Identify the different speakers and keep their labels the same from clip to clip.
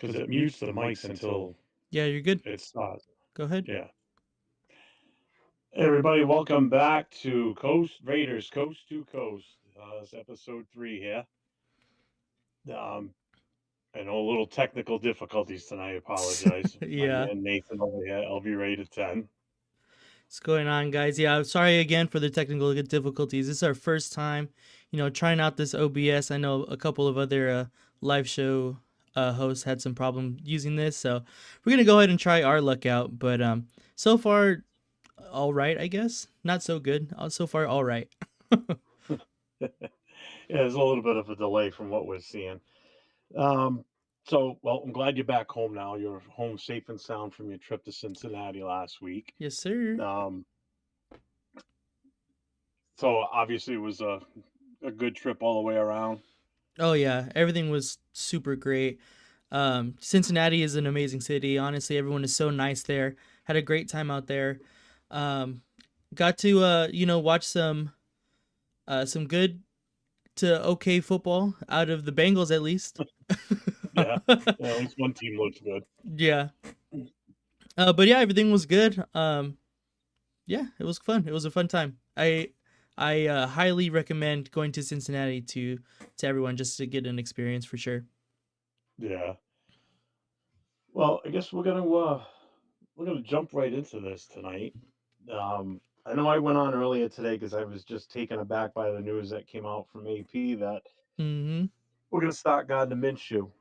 Speaker 1: because it mutes the mics until
Speaker 2: Yeah, you're good.
Speaker 1: it stops.
Speaker 2: Go ahead.
Speaker 1: Yeah. Hey everybody, welcome back to Coast Raiders, Coast to Coast. It's episode 3 here. Um, I know a little technical difficulties tonight. I apologize. My
Speaker 2: Yeah.
Speaker 1: man Nathan over here, LV rated 10.
Speaker 2: What's going on, guys? Yeah, I'm sorry again for the technical difficulties. This is our first time, trying out this OBS. I know a couple of other live show hosts had some problem using this, so we're gonna go ahead and try our luck out. But so far, all right, I guess. Not so good. So far, all right.
Speaker 1: Yeah, there's a little bit of a delay from what we're seeing. Um, well, I'm glad you're back home now. You're home safe and sound from your trip to Cincinnati last week.
Speaker 2: Yes, sir.
Speaker 1: Um, so obviously it was a good trip all the way around.
Speaker 2: Oh yeah, everything was super great. Cincinnati is an amazing city. Honestly, everyone is so nice there. Had a great time out there. Um, got to watch some good to okay football out of the Bengals at least.
Speaker 1: Yeah, yeah, at least one team looks good.
Speaker 2: Yeah. But yeah, everything was good. Yeah, it was fun. It was a fun time. I highly recommend going to Cincinnati to everyone just to get an experience for sure.
Speaker 1: Yeah. Well, I guess we're gonna jump right into this tonight. I know I went on earlier today because I was just taken aback by the news that came out from AP that
Speaker 2: Mhm.
Speaker 1: we're gonna start Gardner Minshew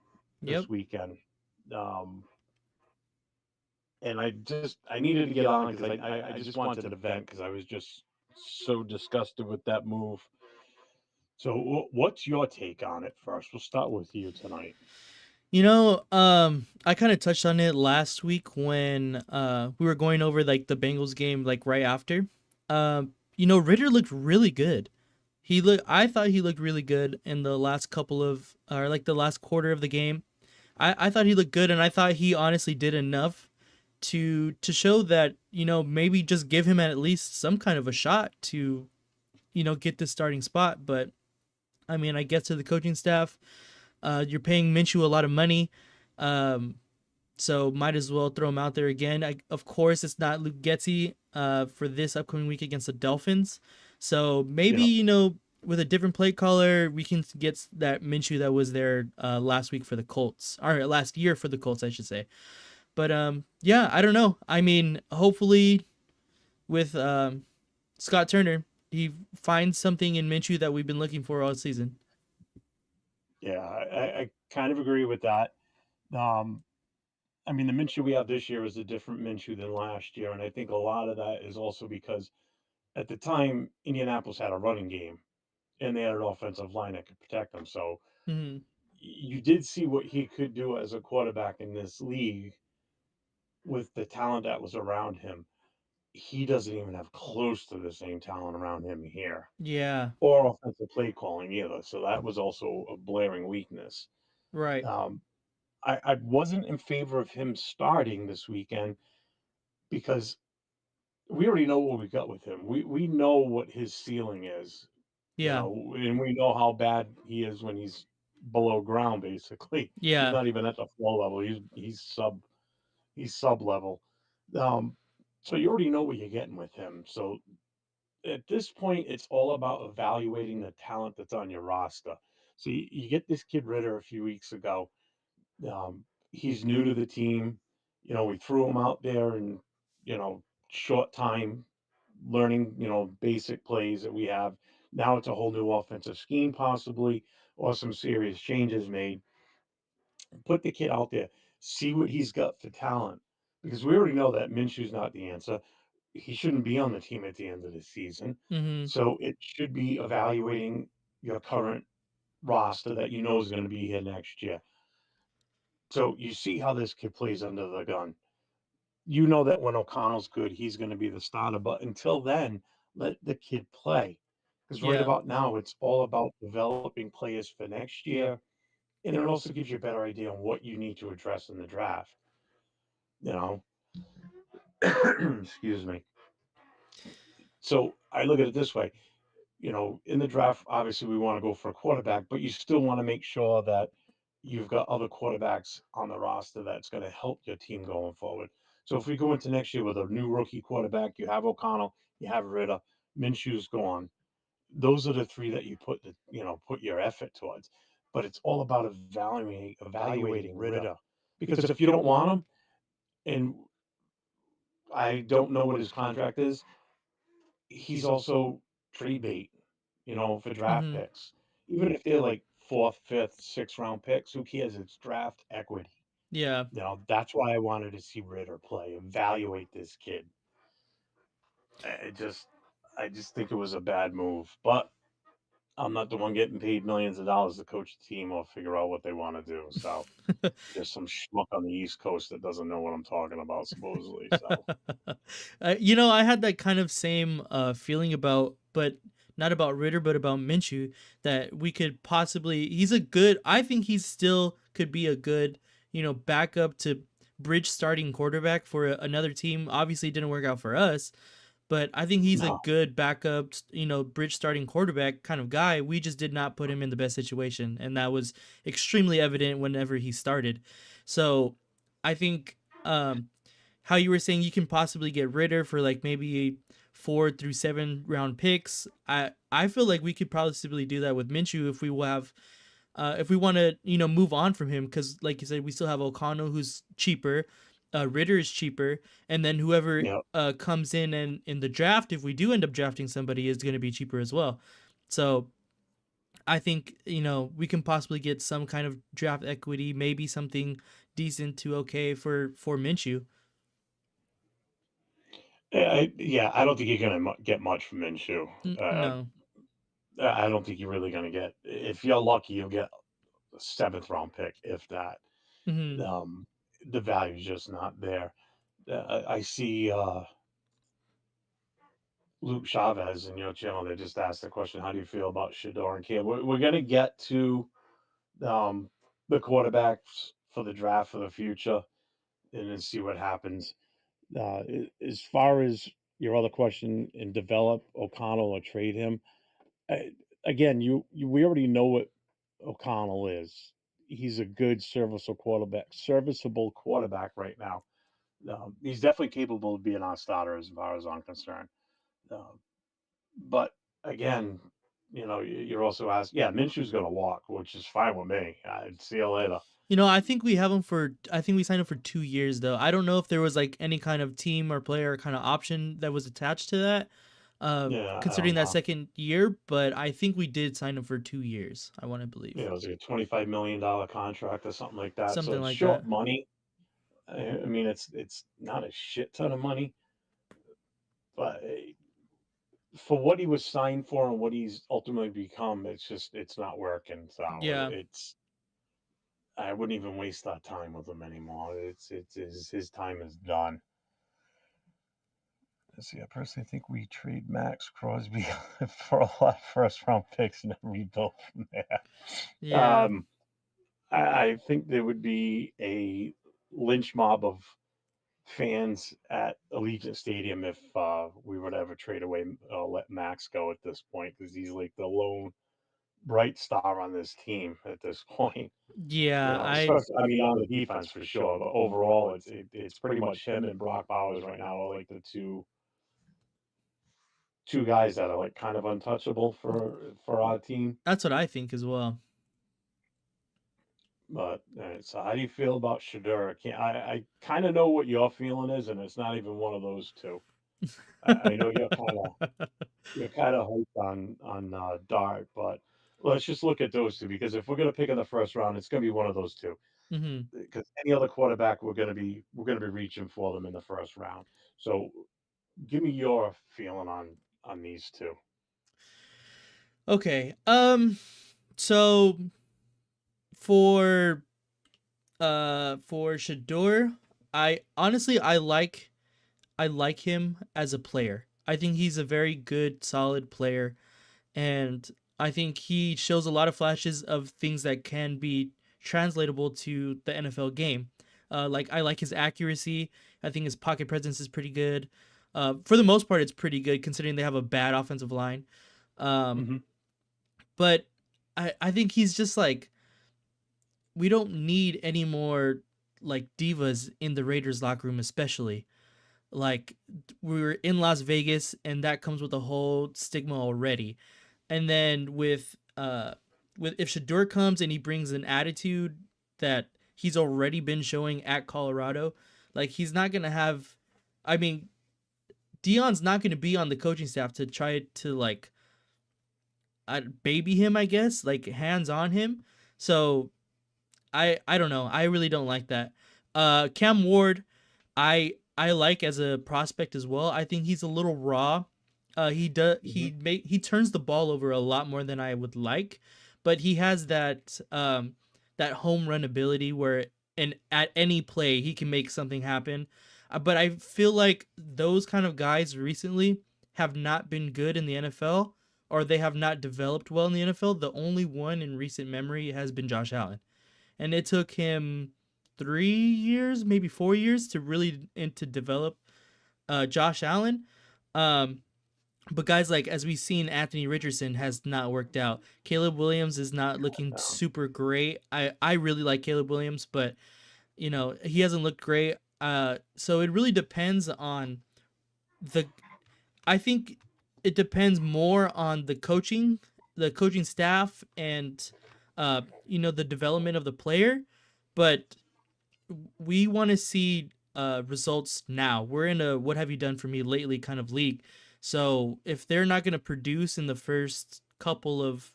Speaker 2: Yep.
Speaker 1: this weekend. Um, and I needed to get on it because I just wanted to vent because I was just so disgusted with that move. So, what's your take on it first? We'll start with you tonight.
Speaker 2: I kind of touched on it last week when we were going over like the Bengals game like right after. Ritter looked really good. I thought he looked really good in the last couple of or like the last quarter of the game. I thought he looked good and I thought he honestly did enough to show that, maybe just give him at least some kind of a shot to, get the starting spot. But I mean, I guess to the coaching staff, you're paying Minshew a lot of money. Um, so might as well throw him out there again. Of course, it's not Luke Getzey for this upcoming week against the Dolphins. So maybe,
Speaker 1: Yeah,
Speaker 2: with a different play caller, we can get that Minshew that was there last week for the Colts, or last year for the Colts, I should say. But yeah, I don't know. I mean, hopefully with Scott Turner, he finds something in Minshew that we've been looking for all season.
Speaker 1: yeah, I kind of agree with that. Um, I mean, the Minshew we have this year is a different Minshew than last year, and I think a lot of that is also because at the time Indianapolis had a running game and they had an offensive line that could protect them. So
Speaker 2: Hmm.
Speaker 1: you did see what he could do as a quarterback in this league with the talent that was around him. He doesn't even have close to the same talent around him here,
Speaker 2: Yeah.
Speaker 1: or offensive play calling either. So that was also a blaring weakness.
Speaker 2: Right.
Speaker 1: Um, I wasn't in favor of him starting this weekend because we already know what we got with him. We know what his ceiling is,
Speaker 2: Yeah.
Speaker 1: and we know how bad he is when he's below ground. Basically, he's
Speaker 2: Yeah.
Speaker 1: not even at the floor level. He's sub level. Um, so you already know what you're getting with him. So at this point, it's all about evaluating the talent that's on your roster. So you get this kid Ritter a few weeks ago. He's new to the team. We threw him out there and short time learning, basic plays that we have. Now it's a whole new offensive scheme, possibly, or some serious changes made. Put the kid out there, see what he's got for talent, because we already know that Minshew's not the answer. He shouldn't be on the team at the end of the season.
Speaker 2: Hmm.
Speaker 1: So it should be evaluating your current roster that you know is going to be here next year. So you see how this kid plays under the gun. You know that when O'Connell's good, he's going to be the starter. But until then, let the kid play. Because right
Speaker 2: Yeah.
Speaker 1: about now, it's all about developing players for next year. And it also gives you a better idea on what you need to address in the draft. You know, excuse me. So I look at it this way. In the draft, obviously we want to go for a quarterback, but you still want to make sure that you've got other quarterbacks on the roster that's going to help your team going forward. So if we go into next year with a new rookie quarterback, you have O'Connell, you have Ritter, Minshew's gone. Those are the three that you put put your effort towards. But it's all about evaluating Ritter, because if you don't want him, and I don't know what his contract is, he's also trade bait, for draft
Speaker 2: Mhm.
Speaker 1: picks. Even if they're like fourth, fifth, sixth round picks, who cares? It's draft equity.
Speaker 2: Yeah.
Speaker 1: That's why I wanted to see Ritter play, evaluate this kid. I just think it was a bad move. But I'm not the one getting paid millions of dollars to coach the team or figure out what they want to do. So there's some schmuck on the East Coast that doesn't know what I'm talking about, supposedly. So
Speaker 2: I had that kind of same feeling about, but not about Ritter, but about Minshew, that we could possibly. He's a good. I think he still could be a good, backup to bridge starting quarterback for another team. Obviously, it didn't work out for us, but I think he's a
Speaker 1: no,
Speaker 2: good backup, bridge starting quarterback kind of guy. We just did not put him in the best situation, and that was extremely evident whenever he started. So, I think how you were saying you can possibly get Ritter for like maybe 4 through 7 round picks. I feel like we could possibly do that with Minshew if we want to move on from him, because like you said, we still have O'Connell who's cheaper, Ritter is cheaper, and then whoever
Speaker 1: yeah.
Speaker 2: comes in and in the draft, if we do end up drafting somebody, is going to be cheaper as well. So I think we can possibly get some kind of draft equity, maybe something decent to okay for Minshew.
Speaker 1: Yeah, I don't think you're gonna get much from Minshew. Uh,
Speaker 2: No.
Speaker 1: I don't think you're really gonna get. If you're lucky, you'll get a seventh round pick, if that.
Speaker 2: Hmm.
Speaker 1: Um, the value's just not there. I see Luke Chavez in your channel. They just asked the question: how do you feel about Shador and Cam? We're gonna get to um, the quarterbacks for the draft for the future, and then see what happens. As far as your other question, and develop O'Connell or trade him, uh, again, we already know what O'Connell is. He's a good serviceable quarterback right now. He's definitely capable of being our starter as far as I'm concerned. Um, but again, you're also asked, yeah, Minshew's going to walk, which is fine with me. I'd see you later.
Speaker 2: I think we have him for. I think we signed him for 2 years though. I don't know if there was like any kind of team or player kind of option that was attached to that,
Speaker 1: Yeah, I
Speaker 2: considering
Speaker 1: don't
Speaker 2: that
Speaker 1: know.
Speaker 2: second year. But I think we did sign him for 2 years. I want to
Speaker 1: Yeah,
Speaker 2: believe
Speaker 1: it was like a $25 million contract or something like that. So
Speaker 2: something
Speaker 1: it's
Speaker 2: like
Speaker 1: short
Speaker 2: that.
Speaker 1: money. I mean, it's not a shit ton of money, but for what he was signed for and what he's ultimately become, it's not working. So
Speaker 2: Yeah.
Speaker 1: I wouldn't even waste that time with him anymore. His time is done. Let's see. I personally think we trade Max Crosby for a lot of first round picks and then rebuild from there.
Speaker 2: Yeah.
Speaker 1: Um, I think there would be a lynch mob of fans at Allegiant Stadium if we would ever trade away, let Max go at this point, because he's like the lone bright star on this team at this point.
Speaker 2: Yeah. I.
Speaker 1: Especially, I mean, on the defense for sure, but overall, it's pretty much him and Brock Bowers right now are like the two guys that are like kind of untouchable for our team.
Speaker 2: That's what I think as well.
Speaker 1: But so how do you feel about Shadura? I kind of know what your feeling is, and it's not even one of those two. I know you're kind of hyped on Dart, but let's just look at those two, because if we're gonna pick in the first round, it's gonna be one of those two.
Speaker 2: Hmm.
Speaker 1: Because any other quarterback, we're gonna be reaching for them in the first round. So give me your feeling on these two.
Speaker 2: Okay. So for for Shador, I honestly, I like him as a player. I think he's a very good, solid player, and I think he shows a lot of flashes of things that can be translatable to the NFL game. Like I like his accuracy. I think his pocket presence is pretty good. For the most part, it's pretty good considering they have a bad offensive line. Um,
Speaker 1: Hmm.
Speaker 2: but I think he's just like we don't need any more like divas in the Raiders locker room, especially. Like we were in Las Vegas, and that comes with a whole stigma already. And then with if Shador comes and he brings an attitude that he's already been showing at Colorado, like he's not gonna have. I mean, Dion's not gonna be on the coaching staff to try to like baby him, I guess, like hands on him. So I don't know. I really don't like that. Cam Ward, I like as a prospect as well. I think he's a little raw.
Speaker 1: Mhm.
Speaker 2: He turns the ball over a lot more than I would like, but he has that home run ability where and at any play he can make something happen. But I feel like those kind of guys recently have not been good in the NFL, or they have not developed well in the NFL. The only one in recent memory has been Josh Allen, and it took him 3 years, maybe 4 years, to really and to develop Josh Allen. Um, but guys like as we've seen, Anthony Richardson has not worked out. Caleb Williams is not looking
Speaker 1: Yeah.
Speaker 2: super great. I really like Caleb Williams, but he hasn't looked great. So it really depends on the. I think it depends more on the coaching staff, and the development of the player. But we want to see results now. We're in a what have you done for me lately kind of league. So if they're not going to produce in the first couple of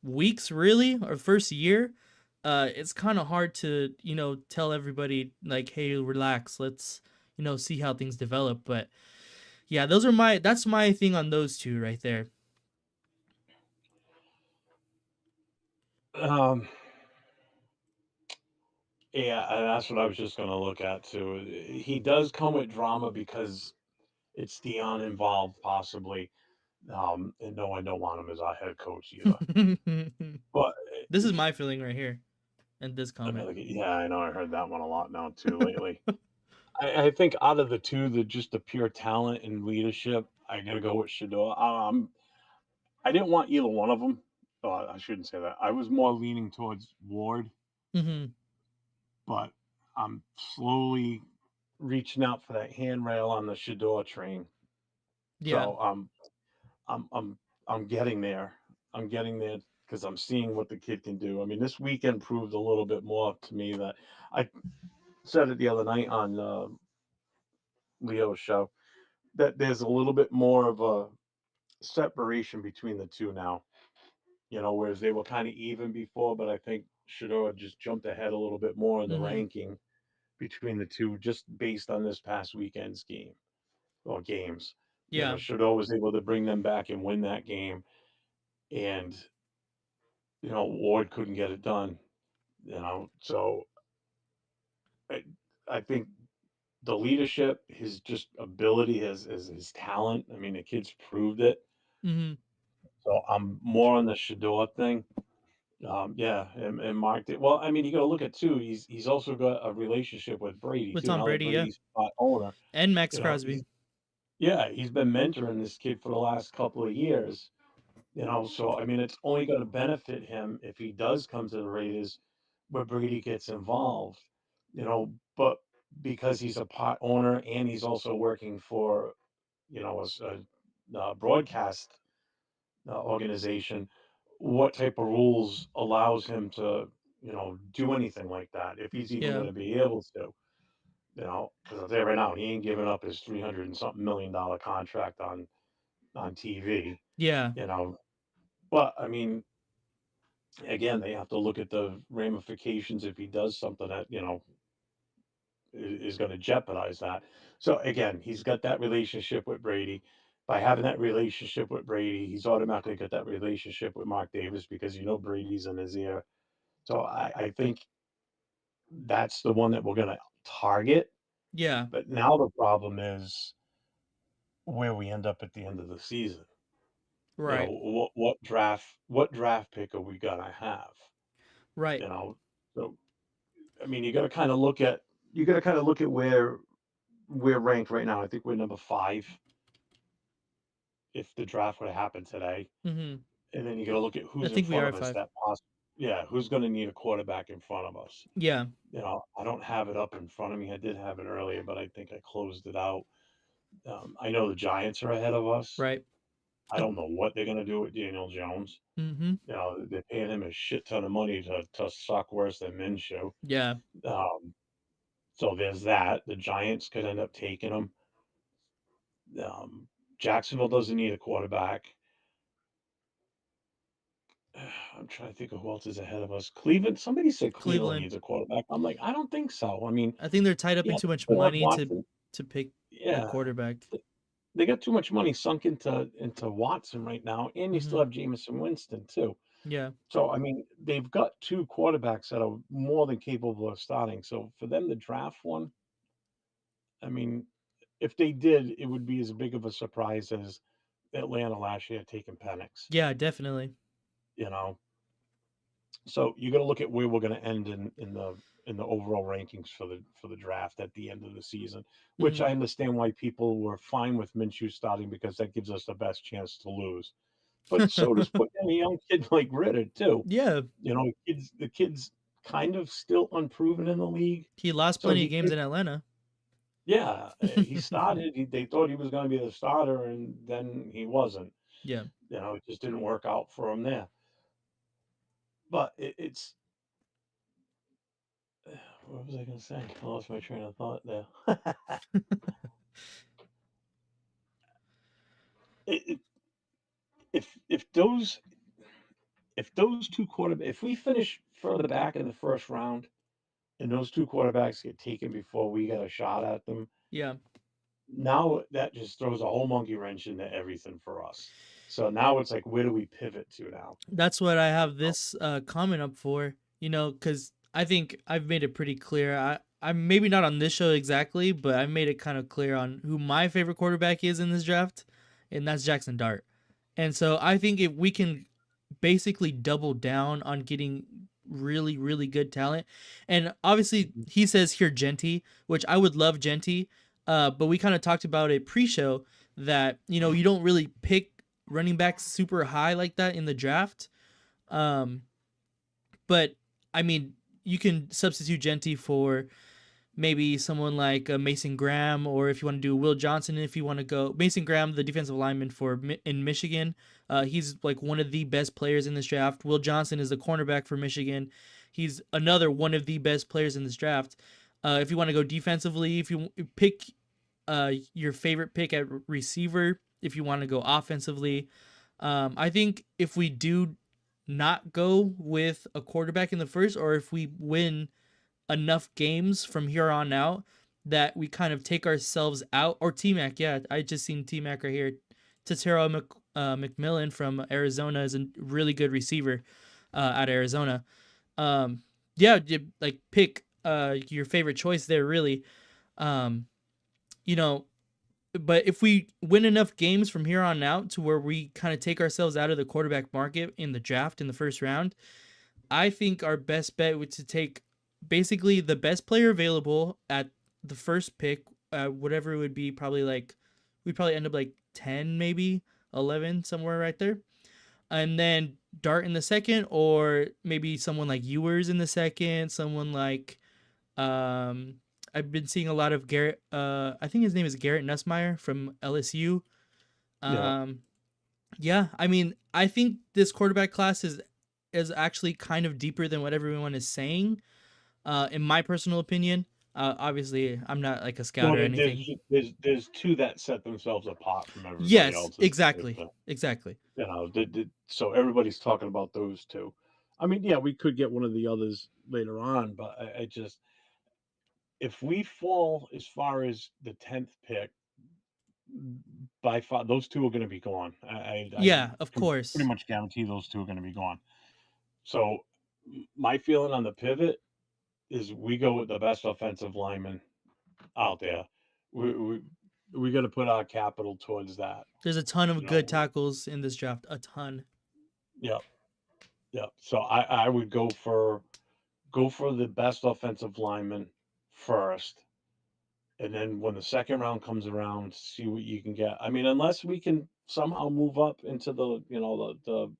Speaker 2: weeks, really, or first year, it's kind of hard to tell everybody like, hey, relax, let's see how things develop. But yeah, that's my thing on those two right there.
Speaker 1: Um, yeah, and that's what I was just gonna look at too. He does come with drama because it's Dion involved, possibly. And no, I don't want him as our head coach either. But
Speaker 2: This is my feeling right here in this comment.
Speaker 1: yeah, I know I heard that one a lot now too lately. I think out of the two, just the pure talent and leadership, I gotta go with Shador. I didn't want either one of them. I shouldn't say that. I was more leaning towards Ward,
Speaker 2: Hmm.
Speaker 1: but I'm slowly reaching out for that handrail on the Shador train.
Speaker 2: Yeah.
Speaker 1: So I'm I'm I'm getting there. I'm getting there because I'm seeing what the kid can do. I mean, this weekend proved a little bit more to me that I said it the other night on Leo's show that there's a little bit more of a separation between the two now. Whereas they were kind of even before, but I think Shador just jumped ahead a little bit more in the
Speaker 2: Hmm.
Speaker 1: ranking between the two, just based on this past weekend's game or games.
Speaker 2: Yeah.
Speaker 1: Shador was able to bring them back and win that game, and Ward couldn't get it done. So I, I think the leadership, his just ability, his talent. I mean, the kid's proved it.
Speaker 2: Hmm.
Speaker 1: So I'm more on the Shador thing. Yeah, and Mark did well. I mean, you got to look at too. He's also got a relationship with Brady
Speaker 2: With
Speaker 1: too.
Speaker 2: Tom
Speaker 1: Now that
Speaker 2: Brady, yeah,
Speaker 1: Brady's owner,
Speaker 2: and Max
Speaker 1: you know,
Speaker 2: Crosby.
Speaker 1: he's been mentoring this kid for the last couple of years. So I mean, it's only going to benefit him if he does come to the Raiders, where Brady gets involved. But because he's a part owner and he's also working for a broadcast organization, what type of rules allows him to, do anything like that, if he's even
Speaker 2: Yeah.
Speaker 1: going to be able to, because I'll tell you right now, he ain't giving up his 300 and something $1 million contract on TV,
Speaker 2: Yeah.
Speaker 1: you know. But I mean, again, they have to look at the ramifications if he does something that, is going to jeopardize that. So again, he's got that relationship with Brady. By having that relationship with Brady, he's automatically got that relationship with Mark Davis because Brady's in his ear. So I think that's the one that we're going to target.
Speaker 2: Yeah.
Speaker 1: But now the problem is where we end up at the end of the season.
Speaker 2: Right.
Speaker 1: What draft pick are we gonna have?
Speaker 2: Right.
Speaker 1: You know, so I mean, you got to kind of look at where we're ranked right now. I think we're number 5 if the draft would have happened today,
Speaker 2: Hmm.
Speaker 1: and then you got to look at
Speaker 2: I
Speaker 1: who's in
Speaker 2: think we
Speaker 1: front
Speaker 2: are
Speaker 1: of us
Speaker 2: five.
Speaker 1: that possible. yeah, who's going to need a quarterback in front of us?
Speaker 2: Yeah,
Speaker 1: I don't have it up in front of me. I did have it earlier, but I think I closed it out. I know the Giants are ahead of us.
Speaker 2: right.
Speaker 1: I don't know what they're going to do with Daniel Jones.
Speaker 2: Mm-hmm.
Speaker 1: They're paying him a shit ton of money to suck worse than Minshew.
Speaker 2: Yeah,
Speaker 1: Um, so there's that. The Giants could end up taking him. Um, Jacksonville doesn't need a quarterback. I'm trying to think of who else is ahead of us. Cleveland. Somebody said Cleveland
Speaker 2: Cleveland.
Speaker 1: needs a quarterback. I'm like, I don't think so. I mean,
Speaker 2: I think they're tied up in
Speaker 1: yeah,
Speaker 2: too much
Speaker 1: they have
Speaker 2: money
Speaker 1: Watson.
Speaker 2: to pick a
Speaker 1: Yeah,
Speaker 2: quarterback.
Speaker 1: they got too much money sunk into Watson right now, and you still
Speaker 2: Mm-hmm.
Speaker 1: have Jameson Winston too.
Speaker 2: Yeah,
Speaker 1: So I mean, they've got two quarterbacks that are more than capable of starting. So for them to draft one, I mean, if they did, it would be as big of a surprise as Atlanta last year taking Penix.
Speaker 2: yeah, definitely.
Speaker 1: You know, so you got to look at where we're going to end in the overall rankings for the draft at the end of the season, which
Speaker 2: Mm-hmm.
Speaker 1: I understand why people were fine with Minshew starting because that gives us the best chance to lose. But so does putting in a young kid like Ritter too.
Speaker 2: Yeah,
Speaker 1: The kid's kind of still unproven in the league,
Speaker 2: he lost
Speaker 1: so
Speaker 2: plenty of
Speaker 1: he
Speaker 2: games
Speaker 1: could.
Speaker 2: in Atlanta.
Speaker 1: Yeah, he started. They thought he was going to be the starter, and then he wasn't.
Speaker 2: Yeah.
Speaker 1: It just didn't work out for him there. But it's what was I going to say? I lost my train of thought there. it, it, if those two quarterbacks, if we finish further back in the first round, and those two quarterbacks get taken before we get a shot at them,
Speaker 2: Yeah.
Speaker 1: now that just throws a whole monkey wrench into everything for us. So now it's like, where do we pivot to now?
Speaker 2: That's what I have this comment up for, because I think I've made it pretty clear. I'm maybe not on this show exactly, but I made it kind of clear on who my favorite quarterback is in this draft, and that's Jackson Dart. And so I think if we can basically double down on getting really, really good talent, and obviously
Speaker 1: Mhm.
Speaker 2: he says here Genty, which I would love Genty, but we kind of talked about it pre-show that you don't really pick running backs super high like that in the draft. Um, but I mean, you can substitute Genty for maybe someone like Mason Graham, or if you want to do Will Johnson, if you want to go Mason Graham, the defensive lineman in Michigan. He's like one of the best players in this draft. Will Johnson is the cornerback for Michigan. He's another one of the best players in this draft. If you want to go defensively, if you pick your favorite pick at receiver, if you want to go offensively, I think if we do not go with a quarterback in the first, or if we win enough games from here on out that we kind of take ourselves out. Or T Mac, yeah, I just seen T Mac right here. McMillan from Arizona is a really good receiver out of Arizona. Um, yeah, like pick your favorite choice there, really. Um, you know, but if we win enough games from here on out to where we kind of take ourselves out of the quarterback market in the draft in the first round, I think our best bet would to take basically the best player available at the first pick, whatever it would be, probably like we'd probably end up like 10, maybe 11, somewhere right there. And then Dart in the second, or maybe someone like Ewers in the second, someone like um I've been seeing a lot of Garrett I think his name is Garrett Nussmeyer from LSU.
Speaker 1: Yeah.
Speaker 2: Um yeah, I mean, I think this quarterback class is actually kind of deeper than what everyone is saying. In my personal opinion, obviously I'm not like a scout
Speaker 1: No,
Speaker 2: or anything.
Speaker 1: there's two that set themselves apart from everybody
Speaker 2: Yes,
Speaker 1: else.
Speaker 2: exactly, exactly.
Speaker 1: So everybody's talking about those two. I mean, yeah, we could get one of the others later on, but I just if we fall as far as the 10th pick, by far those two are going to be gone. I
Speaker 2: Yeah, of
Speaker 1: can pretty
Speaker 2: course.
Speaker 1: much guarantee those two are going to be gone. So my feeling on the pivot is we go with the best offensive lineman out there. We got to put our capital towards that.
Speaker 2: There's a ton of
Speaker 1: You
Speaker 2: good
Speaker 1: know,
Speaker 2: tackles in this draft, a ton.
Speaker 1: yep, yep. So I would go for the best offensive lineman first, and then when the second round comes around, see what you can get. I mean, unless we can somehow move up into the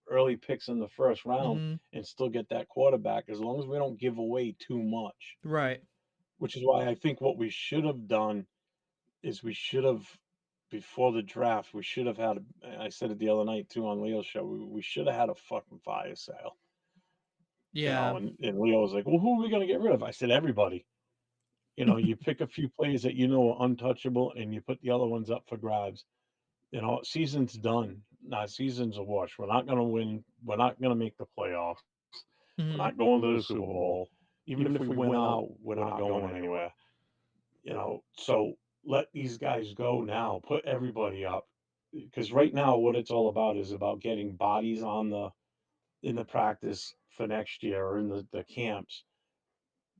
Speaker 1: early picks in the first round
Speaker 2: Mhm.
Speaker 1: and still get that quarterback as long as we don't give away too much.
Speaker 2: Right.
Speaker 1: Which is why I think what we should have done is we should have before the draft, we should have had I said it the other night too on Leo's show, we should have had a fucking fire sale,
Speaker 2: Yeah.
Speaker 1: and Leo was like, "Well, who are we gonna get rid of?" I said, "Everybody." You pick a few players that you know are untouchable, and you put the other ones up for grabs. Season's done. Nah, season's a wash. We're not gonna win. We're not gonna make the playoffs. We're
Speaker 2: Mhm.
Speaker 1: not going to the Super Bowl. Even if we win out, we're not going anywhere. So let these guys go now. Put everybody up. Because right now, what it's all about is about getting bodies on the in the practice for next year or in the camps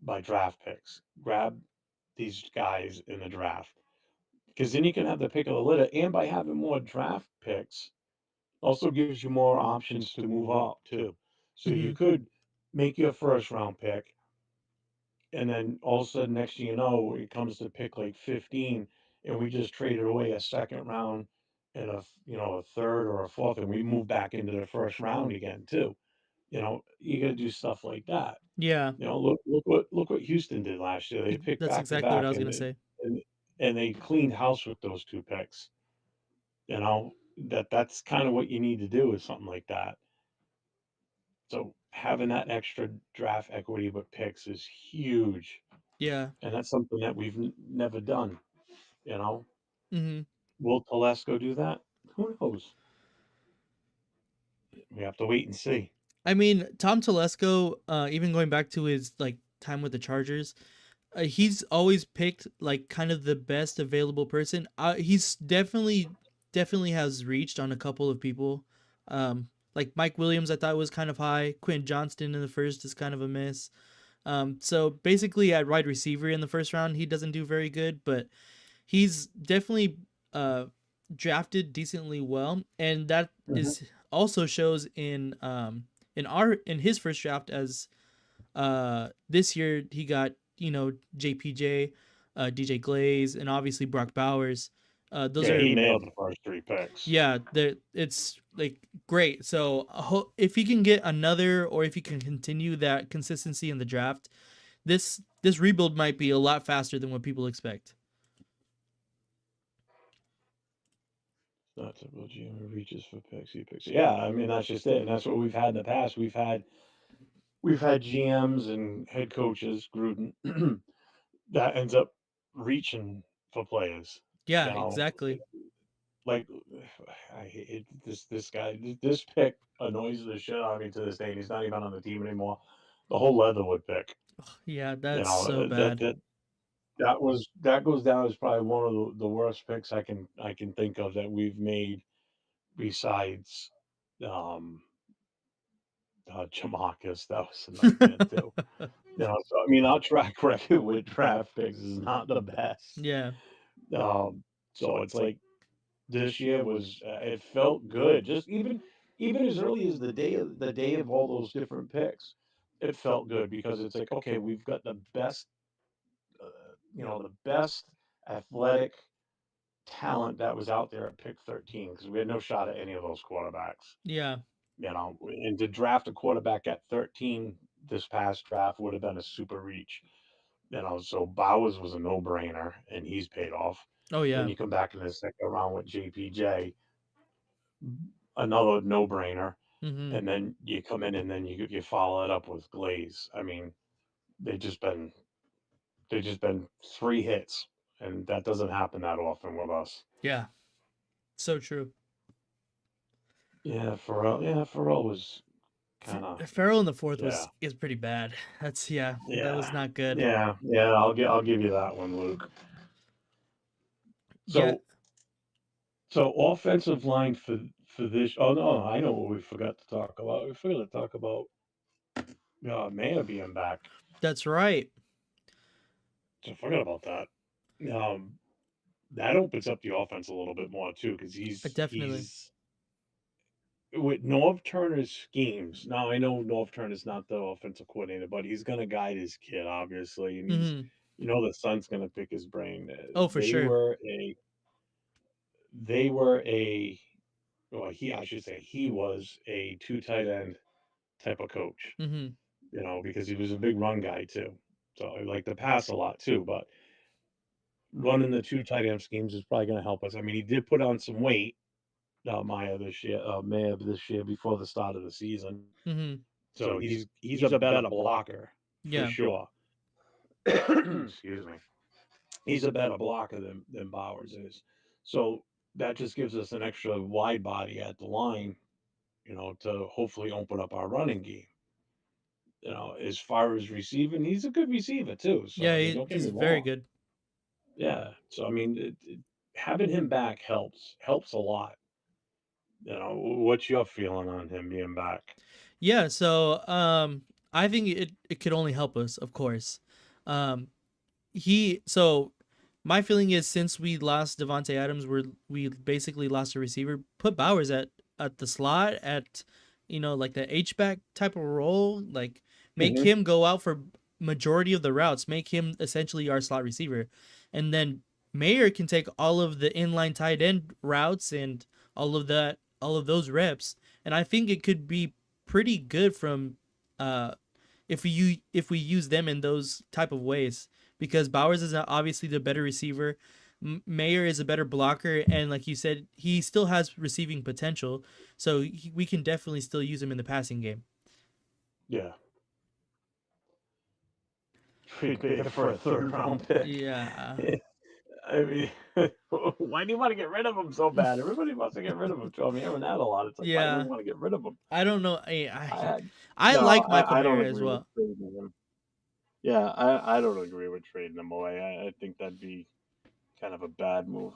Speaker 1: by draft picks. Grab these guys in the draft. Because then you can have the pick of the litter, and by having more draft picks, also gives you more options to move up too. So you
Speaker 2: Mhm.
Speaker 1: could make your first round pick, and then all of a sudden, next thing you know, it comes to pick like 15, and we just traded away a second round and a third or a fourth, and we move back into the first round again too. You got to do stuff like that.
Speaker 2: Yeah.
Speaker 1: Look what Houston did last year. They picked
Speaker 2: That's
Speaker 1: back to
Speaker 2: exactly what I
Speaker 1: back,
Speaker 2: was gonna say.
Speaker 1: and and they cleaned house with those two picks. That's kind of what you need to do is something like that. So having that extra draft equity with picks is huge,
Speaker 2: Yeah.
Speaker 1: and that's something that we've never done. You know,
Speaker 2: Mhm.
Speaker 1: will Telesco do that? Who knows? We have to wait and see.
Speaker 2: I mean, Tom Telesco, even going back to his like time with the Chargers, he's always picked like kind of the best available person. He's definitely has reached on a couple of people. Like Mike Williams, I thought was kind of high. Quentin Johnston in the first is kind of a miss. So basically at wide receiver in the first round, he doesn't do very good, but he's definitely uh drafted decently well, and that
Speaker 1: Mhm.
Speaker 2: is also shows in his first draft as this year he got JPJ, DJ Glaze, and obviously Brock Bowers. Those
Speaker 1: Yeah,
Speaker 2: are
Speaker 1: he nailed the first three picks.
Speaker 2: yeah, it's like great. So if he can get another, or if he can continue that consistency in the draft, this rebuild might be a lot faster than what people expect.
Speaker 1: Not typical GM who reaches for picks. He picks. Yeah, I mean that's just it, and that's what we've had in the past. We've had GMs and head coaches, Gruden, that ends up reaching for players.
Speaker 2: Yeah,
Speaker 1: You know,
Speaker 2: exactly.
Speaker 1: like I hate this guy. This pick annoys the shit out of me to this day. And he's not even on the team anymore. The whole Leatherwood pick.
Speaker 2: Yeah,
Speaker 1: You
Speaker 2: that's
Speaker 1: know
Speaker 2: so
Speaker 1: that
Speaker 2: bad.
Speaker 1: that that goes down as probably one of the worst picks I can think of that we've made besides um Jamarcus. That was a nightmare too. So I mean, our track record with draft picks is not the best.
Speaker 2: Yeah.
Speaker 1: So it's like this year it felt good. Just even as early as the day of all those different picks, it felt good because it's like, okay, we've got uh, the best athletic talent that was out there at pick 13 because we had no shot at any of those quarterbacks.
Speaker 2: Yeah.
Speaker 1: And to draft a quarterback at 13 this past draft would have been a super reach. So Bowers was a no-brainer, and he's paid off.
Speaker 2: Oh
Speaker 1: Then
Speaker 2: yeah.
Speaker 1: you come back in the second round with JPJ, another no-brainer,
Speaker 2: Mhm.
Speaker 1: and then you come in and then you follow it up with Glaze. I mean, they just been they just been 3 hits, and that doesn't happen that often with us.
Speaker 2: Yeah. So true.
Speaker 1: Yeah, Pharrell was kind of
Speaker 2: Farrell in the fourth
Speaker 1: yeah,
Speaker 2: was is pretty bad. That's yeah. That was
Speaker 1: yeah,
Speaker 2: not good.
Speaker 1: yeah. I'll give you that one, Luke.
Speaker 2: Yeah.
Speaker 1: So offensive line for this. Oh no, I know what we forgot to talk about. We forgot to talk about Maya being back.
Speaker 2: That's right.
Speaker 1: So I forgot about that. Um, that opens up the offense a little bit more too, because he's
Speaker 2: Definitely.
Speaker 1: he's with Norv Turner's schemes. Now I know Norv Turner's not the offensive coordinator, but he's gonna guide his kid obviously, and
Speaker 2: Mhm.
Speaker 1: the son's gonna pick his brain.
Speaker 2: Oh, for sure.
Speaker 1: They were a well, I should say, he was a two tight end type of coach,
Speaker 2: Mm-hmm.
Speaker 1: because he was a big run guy too. So I like to pass a lot too, but running the two tight end schemes is probably going to help us. I mean, he did put on some weight, Maya this year before the start of the season.
Speaker 2: Mm-hmm.
Speaker 1: So he's a better blocker for
Speaker 2: Yeah.
Speaker 1: sure. Excuse me. He's a better blocker than Bowers is. So that just gives us an extra wide body at the line, to hopefully open up our running game. As far as receiving, he's a good receiver too. So
Speaker 2: Yeah,
Speaker 1: I mean, don't get
Speaker 2: he's
Speaker 1: me
Speaker 2: very
Speaker 1: wrong.
Speaker 2: good.
Speaker 1: Yeah. So I mean, having him back helps a lot. What's your feeling on him being back?
Speaker 2: Yeah, so I think it could only help us, of course. Um he so my feeling is since we lost Devonte Adams, we basically lost a receiver. Put Bowers at the slot at like the H back type of role. Like make
Speaker 1: Hmm.
Speaker 2: him go out for majority of the routes. Make him essentially our slot receiver, and then Mayer can take all of the inline tight end routes and all of those reps. And I think it could be pretty good from uh if we use them in those type of ways because Bowers is obviously the better receiver. Mayer is a better blocker, and like you said, he still has receiving potential. So we can definitely still use him in the passing game.
Speaker 1: Yeah. Trade Beta for a third round pick.
Speaker 2: Yeah,
Speaker 1: I mean, why do you want to get rid of him so bad? Everybody wants to get rid of him too. I'm hearing that a lot. It's like, why do we
Speaker 2: yeah.
Speaker 1: want to get rid of him?
Speaker 2: I don't know.
Speaker 1: I
Speaker 2: I
Speaker 1: No,
Speaker 2: like Michael
Speaker 1: I don't
Speaker 2: Mayer as
Speaker 1: agree with
Speaker 2: well.
Speaker 1: trading him. Yeah, I don't agree with trading him away. I think that'd be kind of a bad move.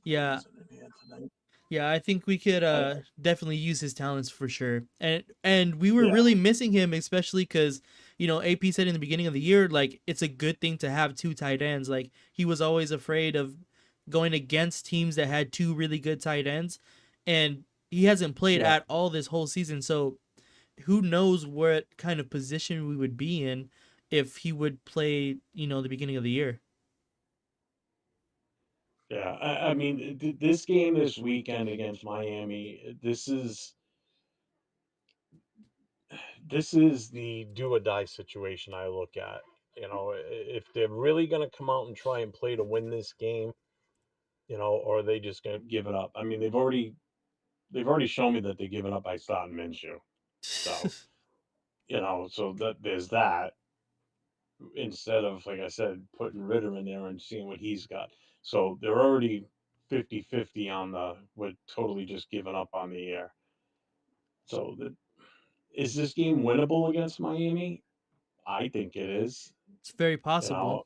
Speaker 2: Yeah,
Speaker 1: Poison in here tonight.
Speaker 2: yeah. I think we could
Speaker 1: I,
Speaker 2: definitely use his talents for sure. And we were
Speaker 1: yeah,
Speaker 2: really missing him, especially because AP said in the beginning of the year like it's a good thing to have two tight ends. Like he was always afraid of going against teams that had two really good tight ends, and he hasn't played
Speaker 1: yeah,
Speaker 2: at all this whole season. So who knows what kind of position we would be in if he would play the beginning of the year.
Speaker 1: yeah. I mean, this game this weekend against Miami, this is the do or die situation I look at. If they're really going to come out and try and play to win this game, or are they just going to give it up? I mean, they've already shown me that they're giving up by starting Minshew. So, so that there's that instead of, like I said, putting Ritter in there and seeing what he's got. So they're already 50-50 on with totally just giving up on the air. So is this game winnable against Miami? I think it is.
Speaker 2: It's very
Speaker 1: You
Speaker 2: possible.
Speaker 1: know,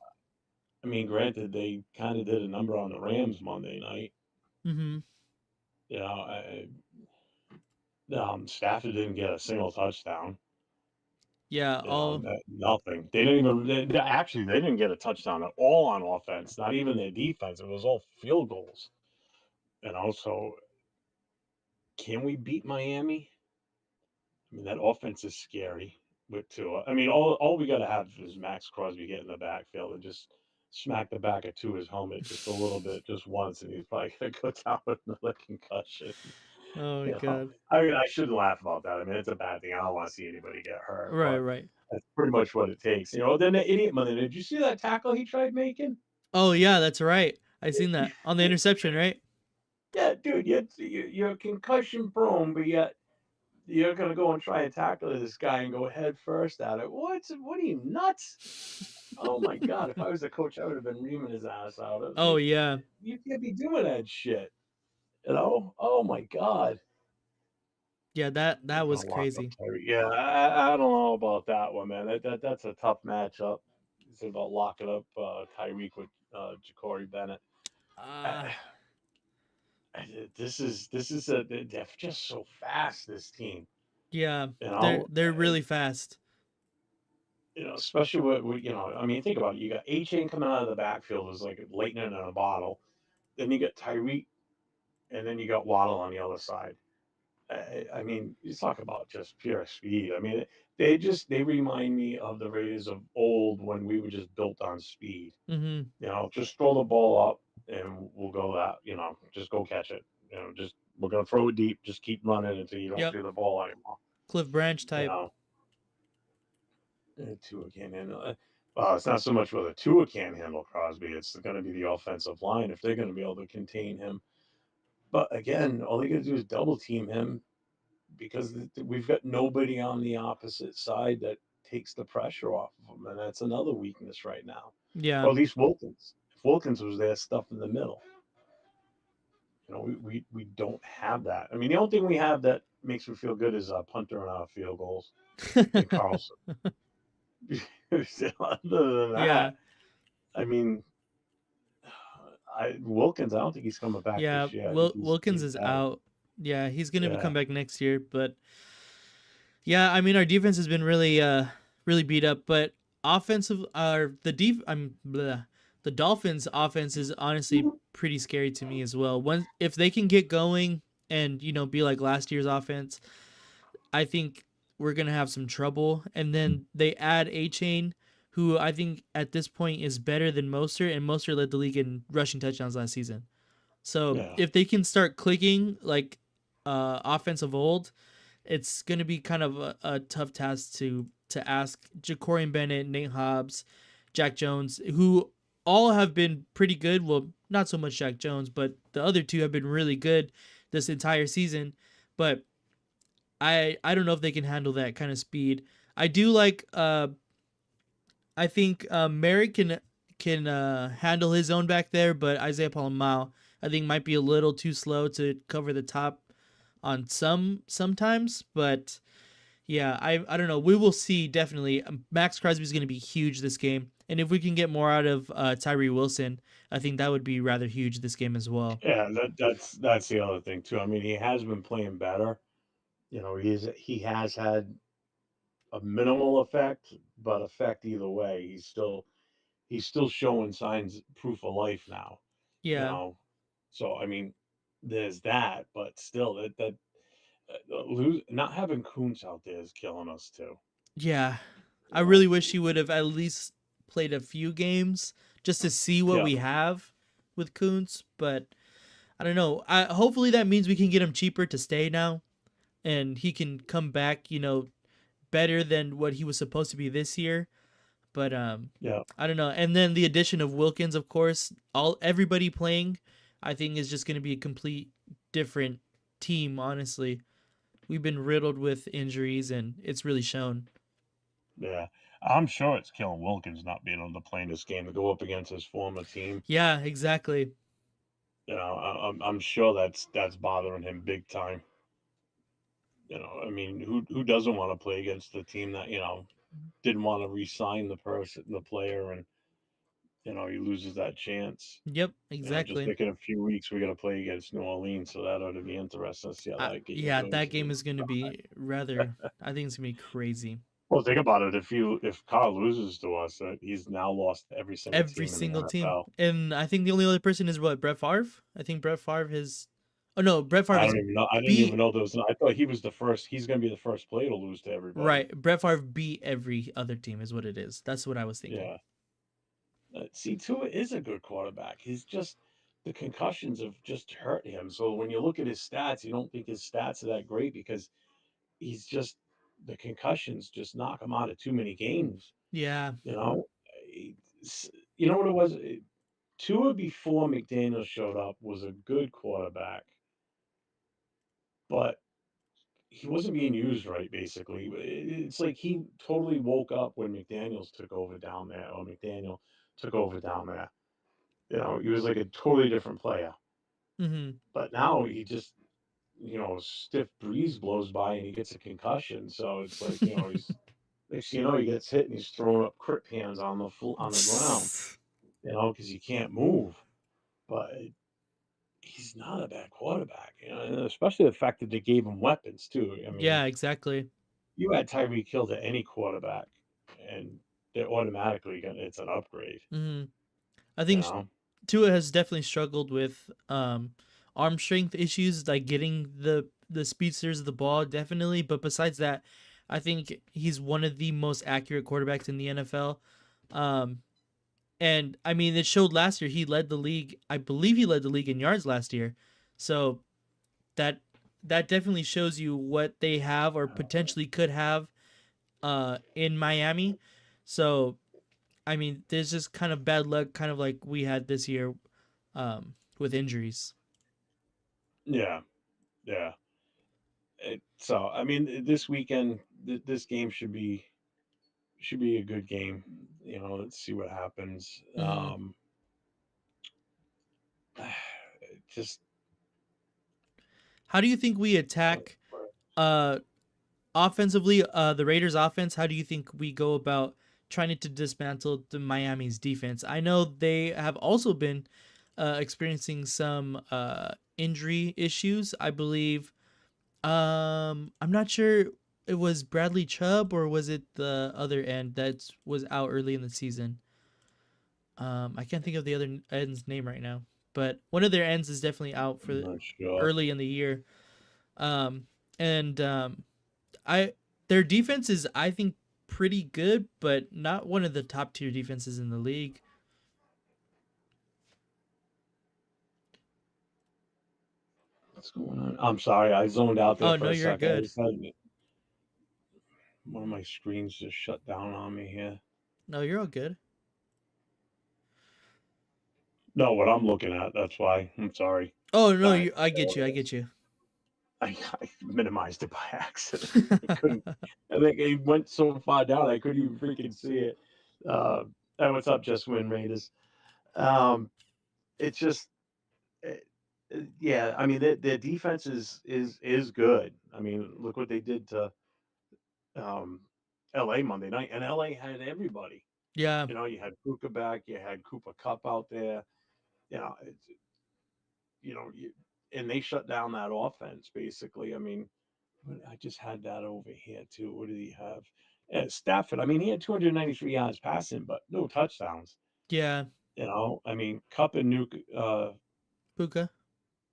Speaker 1: I mean, granted, they kind of did a number on the Rams Monday night.
Speaker 2: Mm-hmm.
Speaker 1: You know, Stafford didn't get a single touchdown.
Speaker 2: Yeah. All.
Speaker 1: Nothing. They didn't even. Actually, they didn't get a touchdown at all on offense. Not even their defense. It was all field goals. So can we beat Miami? I mean, that offense is scary with Tua. I mean, all we got to have is Max Crosby get in the backfield and just smack the back of Tua's helmet just a little bit, just once, and he's probably gonna go down with another concussion.
Speaker 2: Oh my
Speaker 1: You know,
Speaker 2: god.
Speaker 1: I mean, I shouldn't laugh about that. I mean, it's a bad thing. I don't want to see anybody get hurt,
Speaker 2: Right.
Speaker 1: but
Speaker 2: Right.
Speaker 1: that's pretty much what it takes. Then the idiot Monday. Did you see that tackle he tried making?
Speaker 2: Oh yeah, that's right. I seen that on the interception, right?
Speaker 1: Yeah, dude, you're concussion prone, but yet you're gonna go and try and tackle this guy and go head first at it. What are you nuts? Oh my god! If I was the coach, I would have been reaming his ass out.
Speaker 2: Oh yeah.
Speaker 1: You can't be doing that shit. Oh my god.
Speaker 2: Yeah, that
Speaker 1: They're
Speaker 2: was
Speaker 1: gonna lock up
Speaker 2: crazy.
Speaker 1: Tyreek. Yeah, I don't know about that one, man. That's a tough matchup. It's about locking up Tyreek with Ja'Cory Bennett. I,
Speaker 2: Uh
Speaker 1: they're just so fast. This team,
Speaker 2: yeah,
Speaker 1: you
Speaker 2: they're
Speaker 1: know,
Speaker 2: they're
Speaker 1: uh,
Speaker 2: really fast.
Speaker 1: especially I mean, think about it. You got A Chain coming out of the backfield is like lightning in a bottle. Then you got Tyreek, and then you got Waddle on the other side. I mean, you talk about just pure speed. I mean, they remind me of the Raiders of old when we were just built on speed.
Speaker 2: Mhm.
Speaker 1: Just throw the ball up and we'll go just go catch it. just we're gonna throw it deep. Just keep running until you don't
Speaker 2: Yep.
Speaker 1: see the ball anymore.
Speaker 2: Cliff Branch
Speaker 1: You
Speaker 2: type.
Speaker 1: know, Tua can't handle it. Well, it's not so much whether Tua can't handle Crosby. It's going to be the offensive line if they're going to be able to contain him. But again, all they got to do is double team him because we've got nobody on the opposite side that takes the pressure off of him, and that's another weakness right now.
Speaker 2: Yeah.
Speaker 1: Or at least Wilkins. If Wilkins was there, stuff in the middle. We don't have that. I mean, the only thing we have that makes me feel good is punter and our field goals and Carlson. Other than
Speaker 2: Yeah.
Speaker 1: that, I mean, Wilkins. I don't think he's coming back
Speaker 2: Yeah.
Speaker 1: this year. I think
Speaker 2: Wilkins
Speaker 1: he's
Speaker 2: is
Speaker 1: out.
Speaker 2: out. Yeah, he's gonna
Speaker 1: Yeah,
Speaker 2: come back next year, but yeah, I mean our defense has been really beat up, but offensive the Dolphins offense is honestly pretty scary to me as well. Once if they can get going and be like last year's offense, I think we're gonna have some trouble. And then they add A Chain, who I think at this point is better than Mostert, and Mostert led the league in rushing touchdowns last season. So
Speaker 1: yeah,
Speaker 2: if they can start clicking like offense of old, it's going to be kind of a tough task to ask Jacorian Bennett, Nate Hobbs, Jack Jones, who all have been pretty good. Well, not so much Jack Jones, but the other two have been really good this entire season. But I don't know if they can handle that kind of speed. I do like I think Merrick can handle his own back there, but Isaiah Palomau I think might be a little too slow to cover the top on sometimes, but yeah, I don't know. We will see definitely. Max Crosby is going to be huge this game, and if we can get more out of Tyree Wilson, I think that would be rather huge this game as well.
Speaker 1: yeah. That's the other thing too. I mean, he has been playing better. He has had a minimal effect, but effect either way. He's still showing signs, proof of life now. You
Speaker 2: Yeah,
Speaker 1: know, so I mean, there's that, but still, not having Kuntz out there is killing us too.
Speaker 2: yeah. I
Speaker 1: You know,
Speaker 2: really wish he would have at least played a few games just to see what
Speaker 1: yeah,
Speaker 2: we have with Kuntz, but I don't know. Hopefully that means we can get him cheaper to stay now, and he can come back, better than what he was supposed to be this year. But
Speaker 1: yeah,
Speaker 2: I don't know. And then the addition of Wilkins, of course, everybody playing, I think is just going to be a complete different team. Honestly, we've been riddled with injuries, and it's really shown.
Speaker 1: yeah. I'm sure it's killing Wilkins not being able to play in this game to go up against his former team.
Speaker 2: Yeah, exactly.
Speaker 1: I'm sure that's bothering him big time. I mean, who doesn't want to play against the team that didn't want to re-sign the player, and he loses that chance.
Speaker 2: Yep,
Speaker 1: Just
Speaker 2: exactly.
Speaker 1: think in a few weeks we got to play against New Orleans, so that ought to be interesting to see how that game
Speaker 2: Yeah,
Speaker 1: goes.
Speaker 2: that game is going to be rather. I think it's going to be crazy.
Speaker 1: Well, think about it. If Carl loses to us, he's now lost every single
Speaker 2: Every
Speaker 1: team in the
Speaker 2: single team,
Speaker 1: NFL.
Speaker 2: and I think the only other person is what Brett Favre. I think Brett Favre has. Oh no, Brett Favre
Speaker 1: I
Speaker 2: is
Speaker 1: don't even know. I didn't even
Speaker 2: beat
Speaker 1: know there was. I thought he was the first. He's going to be the first player to lose to everybody.
Speaker 2: right. Brett Favre beat every other team is what it is. That's what I was thinking.
Speaker 1: Yeah. See, Tua is a good quarterback. He's just the concussions have just hurt him. So when you look at his stats, you don't think his stats are that great because he's just the concussions just knock him out of too many games.
Speaker 2: Yeah.
Speaker 1: You know, you know what it was. Tua before McDaniel showed up was a good quarterback, but he wasn't being used right. Basically, it's like he totally woke up when McDaniel's took over down there, or McDaniel took over down there. He was like a totally different player.
Speaker 2: Mm-hmm.
Speaker 1: But now he just, stiff breeze blows by and he gets a concussion. So it's like, he's next thing you know, he gets hit and he's throwing up crip hands on the ground, because he can't move. But he's not a bad quarterback, and especially the fact that they gave him weapons too. I mean,
Speaker 2: Yeah, exactly.
Speaker 1: you add Tyreek Hill to any quarterback, and they're automatically gonna it's an upgrade.
Speaker 2: Mm-hmm. I
Speaker 1: You
Speaker 2: think
Speaker 1: know,
Speaker 2: Tua has definitely struggled with arm strength issues, like getting the speedsters of the ball, definitely. But besides that, I think he's one of the most accurate quarterbacks in the NFL. Um, and I mean, it showed last year. He led the league. I believe he led the league in yards last year. So that that definitely shows you what they have or potentially could have in Miami. So I mean, there's just kind of bad luck, kind of like we had this year with injuries.
Speaker 1: Yeah, yeah. So I mean, this weekend, this game should be a good game. You know, let's see what happens.
Speaker 2: Hmm.
Speaker 1: Just
Speaker 2: How do you think we attack uh offensively, the Raiders offense? How do you think we go about trying to dismantle the Miami's defense? I know they have also been experiencing some injury issues. I believe I'm not sure it was Bradley Chubb or was it the other end that was out early in the season. I can't think of the other end's name right now, but one of their ends is definitely out
Speaker 1: I'm
Speaker 2: for
Speaker 1: not sure.
Speaker 2: early in the year. Um, and I their defense is, I think, pretty good, but not one of the top tier defenses in the league.
Speaker 1: What's going on? I'm sorry, I zoned out there
Speaker 2: Oh
Speaker 1: for
Speaker 2: no,
Speaker 1: a
Speaker 2: you're
Speaker 1: second. I
Speaker 2: good.
Speaker 1: just had one of my screens just shut down on me here.
Speaker 2: No, you're all good.
Speaker 1: No, what I'm looking at. That's why. I'm sorry.
Speaker 2: Oh no,
Speaker 1: I
Speaker 2: I get you. I get you.
Speaker 1: I minimized it by accident. I couldn't. I think it went so far down I couldn't even freaking see it. Uh, hey, what's up, Just Win Raiders? Um, it's just, eh, yeah. I mean, their defense is good. I mean, look what they did to um, L.A. Monday night, and L.A. had everybody.
Speaker 2: Yeah,
Speaker 1: You know, you had Puka back, you had Cooper Cup out there. You know, you know, and they shut down that offense basically. I mean, I just had that over here too. What did he have? Stafford. I mean, he had 293 yards passing, but no touchdowns.
Speaker 2: yeah,
Speaker 1: You know, I mean, Cup and
Speaker 2: Puka.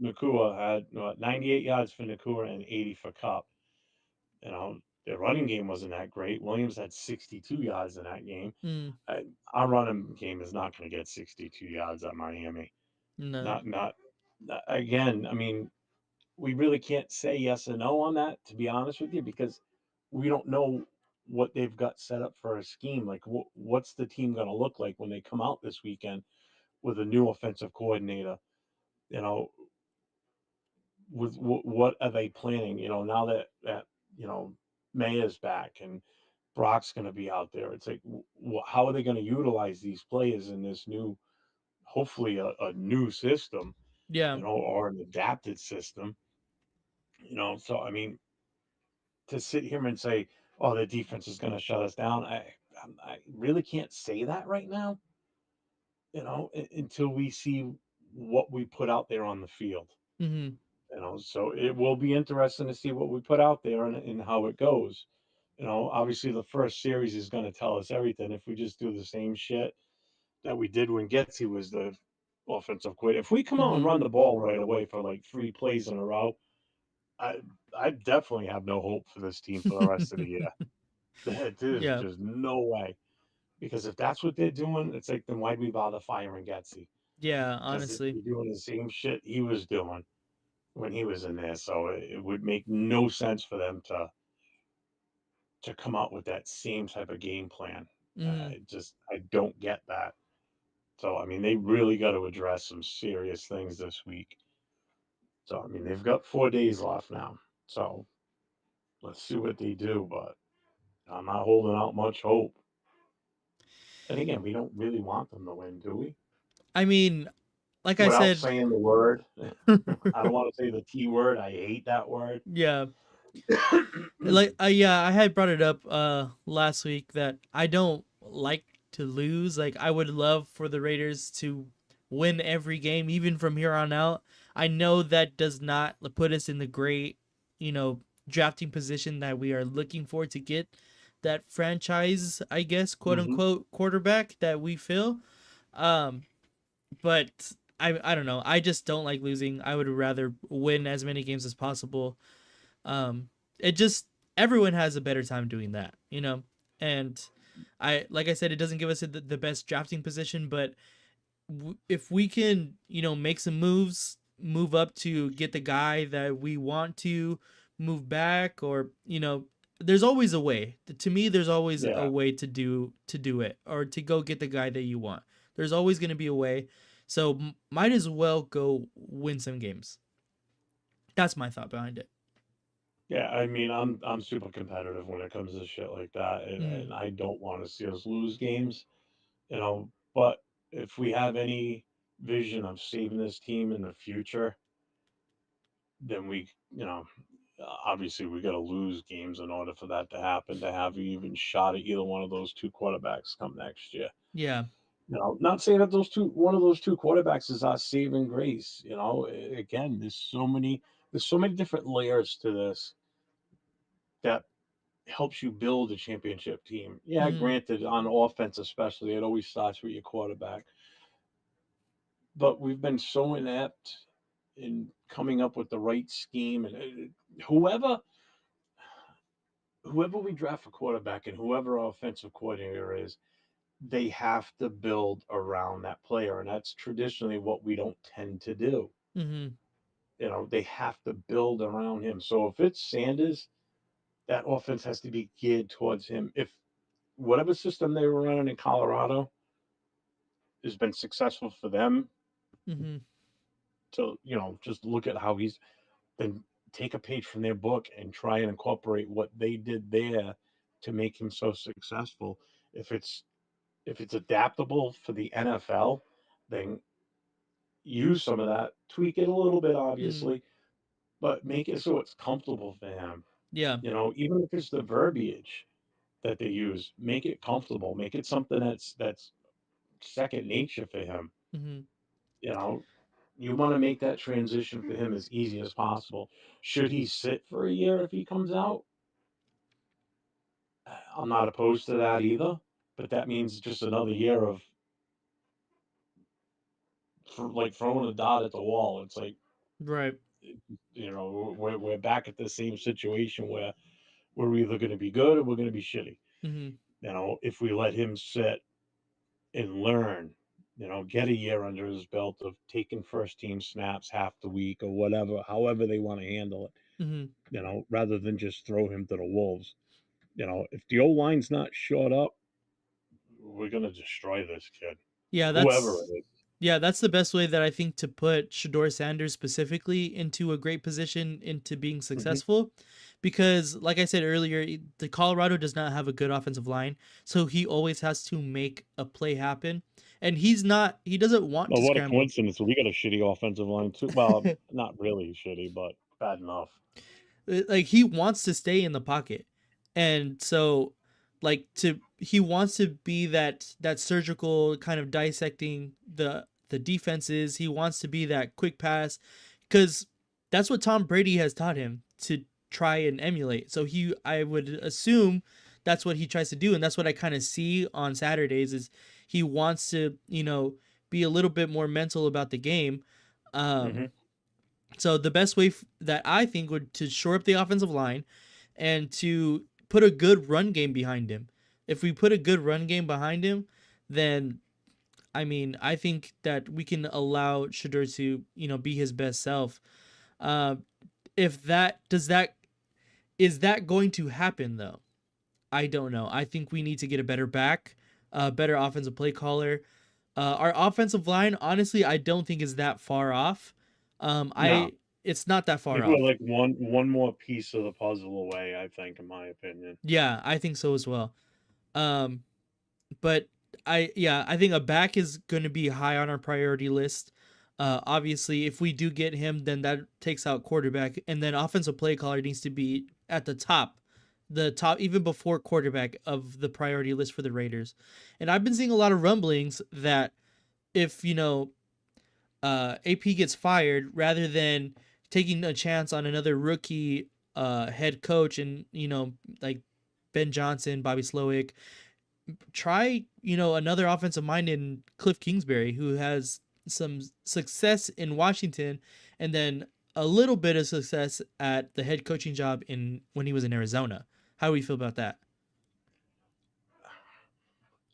Speaker 1: Nakua had 98 yards for Nakua and 80 for Cup. You know, their running game wasn't that great. Williams had 62 yards in that game.
Speaker 2: Mm,
Speaker 1: Our running game is not going to get 62 yards at Miami.
Speaker 2: no.
Speaker 1: Not again. I mean, we really can't say yes or no on that, to be honest with you, because we don't know what they've got set up for a scheme. Like, what's the team going to look like when they come out this weekend with a new offensive coordinator? You know, with what are they planning? You know, now that you know Maya's back and Brock's going to be out there, it's like, how are they going to utilize these players in this new, hopefully a new system,
Speaker 2: Yeah.
Speaker 1: you know, or an adapted system? You know, so I mean, to sit here and say, "Oh, the defense is going to shut us down," I really can't say that right now. You know, until we see what we put out there on the field.
Speaker 2: Hmm.
Speaker 1: You know, so it will be interesting to see what we put out there and how it goes. You know, obviously the first series is going to tell us everything. If we just do the same shit that we did when Getsy was the offensive coordinator, if we come out and
Speaker 2: Hmm.
Speaker 1: run the ball right away for like 3 plays in a row, I I definitely have no hope for this team for the rest of the year. There's
Speaker 2: Yeah.
Speaker 1: just no way. Because if that's what they're doing, it's like, then why'd we bother firing Getsy?
Speaker 2: Yeah.
Speaker 1: Because
Speaker 2: Honestly.
Speaker 1: you're doing the same shit he was doing when he was in there. So it would make no sense for them to come out with that same type of game plan.
Speaker 2: Hmm.
Speaker 1: I don't get that. So I mean, they really got to address some serious things this week. So I mean, they've got 4 days left now. So let's see what they do. But I'm not holding out much hope. And again, we don't really want them to win, do we?
Speaker 2: I mean, like I
Speaker 1: Without
Speaker 2: said,
Speaker 1: saying the word, I don't want to say the T word. I hate that word.
Speaker 2: yeah. Like yeah, I had brought it up last week that I don't like to lose. Like I would love for the Raiders to win every game even from here on out. I know that does not put us in the great, you know, drafting position that we are looking for to get that franchise, I guess, quote
Speaker 1: Hmm.
Speaker 2: unquote quarterback that we feel. Um but I don't know. I just don't like losing. I would rather win as many games as possible. um it just, everyone has a better time doing that, you know. And I, like I said, it doesn't give us the best drafting position, but if we can, you know, make some moves, move up to get the guy that we want to move back, or there's always a way. To me, there's always a
Speaker 1: Yeah,
Speaker 2: way to do it, or to go get the guy that you want. There's always going to be a way. So might as well go win some games. That's my thought behind it.
Speaker 1: yeah. I mean, I'm super competitive when it comes to shit like that,
Speaker 2: Mm,
Speaker 1: and I don't want to see us lose games, But if we have any vision of saving this team in the future, then obviously we got to lose games in order for that to happen, to have you even shot at either one of those two quarterbacks come next year.
Speaker 2: yeah.
Speaker 1: Not saying that one of those two quarterbacks is our saving grace. Again, there's so many different layers to this that helps you build a championship team. Yeah,
Speaker 2: Mm,
Speaker 1: granted, on offense especially, it always starts with your quarterback. But we've been so inept in coming up with the right scheme, and whoever whoever we draft for quarterback and whoever our offensive coordinator is, they have to build around that player, and that's traditionally what we don't tend to do.
Speaker 2: mm-hmm,
Speaker 1: They have to build around him. So if it's Sanders, that offense has to be geared towards him. If whatever system they were running in Colorado has been successful for them,
Speaker 2: mm-hmm,
Speaker 1: to just look at how he's then take a page from their book and try and incorporate what they did there to make him so successful. If it's if it's adaptable for the NFL, then use some of that, tweak it a little bit,
Speaker 2: mm,
Speaker 1: obviously, but make it so it's comfortable for him.
Speaker 2: yeah.
Speaker 1: Even if it's the verbiage that they use, make it comfortable, make it something that's second nature for him.
Speaker 2: Mm-hmm,
Speaker 1: You know, you want to make that transition for him as easy as possible. Should he sit for a year if he comes out? I'm not opposed to that either, but that means just another year of like throwing a dot at the wall. It's like
Speaker 2: right.
Speaker 1: we're back at the same situation where we're either going to be good or we're going to be shitty.
Speaker 2: Mm-hmm,
Speaker 1: If we let him sit and learn, get a year under his belt of taking first team snaps half the week or whatever, however they want to handle it,
Speaker 2: mm-hmm.
Speaker 1: rather than just throw him to the wolves. If the O line's not short up, we're going to destroy this kid,
Speaker 2: Yeah,
Speaker 1: whoever it
Speaker 2: that's
Speaker 1: is.
Speaker 2: yeah, that's the best way that I think to put Shador Sanders specifically into a great position into being
Speaker 1: Mhm.
Speaker 2: successful. Because, like I said earlier, the Colorado does not have a good offensive line, so he always has to make a play happen, and he doesn't want
Speaker 1: Well,
Speaker 2: to
Speaker 1: what a
Speaker 2: scramble.
Speaker 1: coincidence. We got a shitty offensive line too. Well, not really shitty, but bad enough.
Speaker 2: Like, he wants to stay in the pocket, and so, like, to he wants to be that surgical kind of dissecting the defenses. He wants to be that quick pass, because that's what Tom Brady has taught him to try and emulate. So I would assume that's what he tries to do, and that's what I kind of see on Saturdays is he wants to be a little bit more mental about the game. um
Speaker 1: Mhm.
Speaker 2: so the best way that I think would to shore up the offensive line and to put a good run game behind him. If we put a good run game behind him, then I mean I think that we can allow Shador to be his best self. Uh, if that does that is that going to happen though? I don't know. I think we need to get a better back, a better offensive play caller. Our offensive line, honestly, I don't think is that far off.
Speaker 1: No,
Speaker 2: I It's not that
Speaker 1: I
Speaker 2: far
Speaker 1: think we're
Speaker 2: off.
Speaker 1: like one more piece of the puzzle away, I think, in my opinion.
Speaker 2: Yeah, I think so as well. Um, but I think a back is going to be high on our priority list. Obviously, if we do get him, then that takes out quarterback, and then offensive play caller needs to be at the top even before quarterback of the priority list for the Raiders. And I've been seeing a lot of rumblings that if AP gets fired, rather than taking a chance on another rookie head coach and like Ben Johnson, Bobby Slowick, try another offensive mind in Cliff Kingsbury, who has some success in Washington, and then a little bit of success at the head coaching job in when he was in Arizona. How do we feel about that?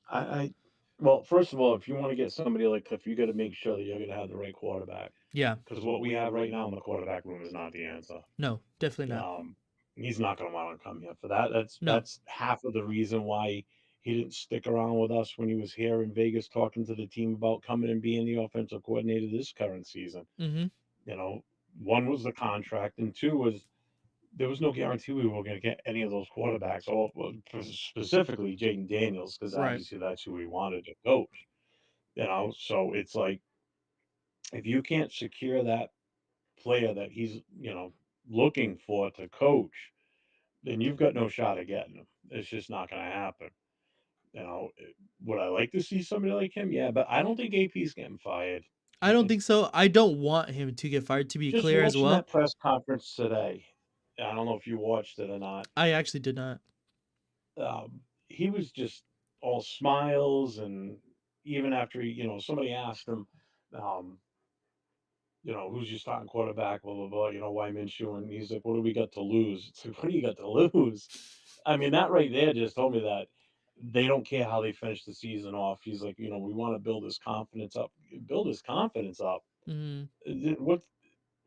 Speaker 1: I well, first of all, if you want to get somebody like Cliff, you got to make sure that you're going to have the right quarterback.
Speaker 2: Yeah.
Speaker 1: because what we have right now in the quarterback room is not the answer.
Speaker 2: No, definitely not.
Speaker 1: Um, he's not going to want to come here for that.
Speaker 2: No.
Speaker 1: That's half of the reason why he didn't stick around with us when he was here in Vegas talking to the team about coming and being the offensive coordinator this current season.
Speaker 2: Mhm.
Speaker 1: You know, one was the contract, and two was there was no guarantee we were going to get any of those quarterbacks, or well, specifically Jaden Daniels, because
Speaker 2: Right.
Speaker 1: obviously that's who we wanted to coach. So it's like if you can't secure that player that he's looking for to coach, then you've got no shot at getting him. It's just not going to happen. Would I like to see somebody like him? Yeah, but I don't think AP's getting fired.
Speaker 2: I don't think so. I don't want him to get fired, to be
Speaker 1: Just
Speaker 2: clear as
Speaker 1: watching
Speaker 2: well.
Speaker 1: that press conference today, I don't know if you watched it or not.
Speaker 2: I actually did not.
Speaker 1: He was just all smiles, and even after somebody asked him, um, who's your starting quarterback, blah blah blah. Why Minshew, and he's like, what do we got to lose? It's like, what do you got to lose? I mean, that right there just told me that they don't care how they finish the season off. He's like, we want to build his confidence up. Build his confidence up.
Speaker 2: Mhm.
Speaker 1: What?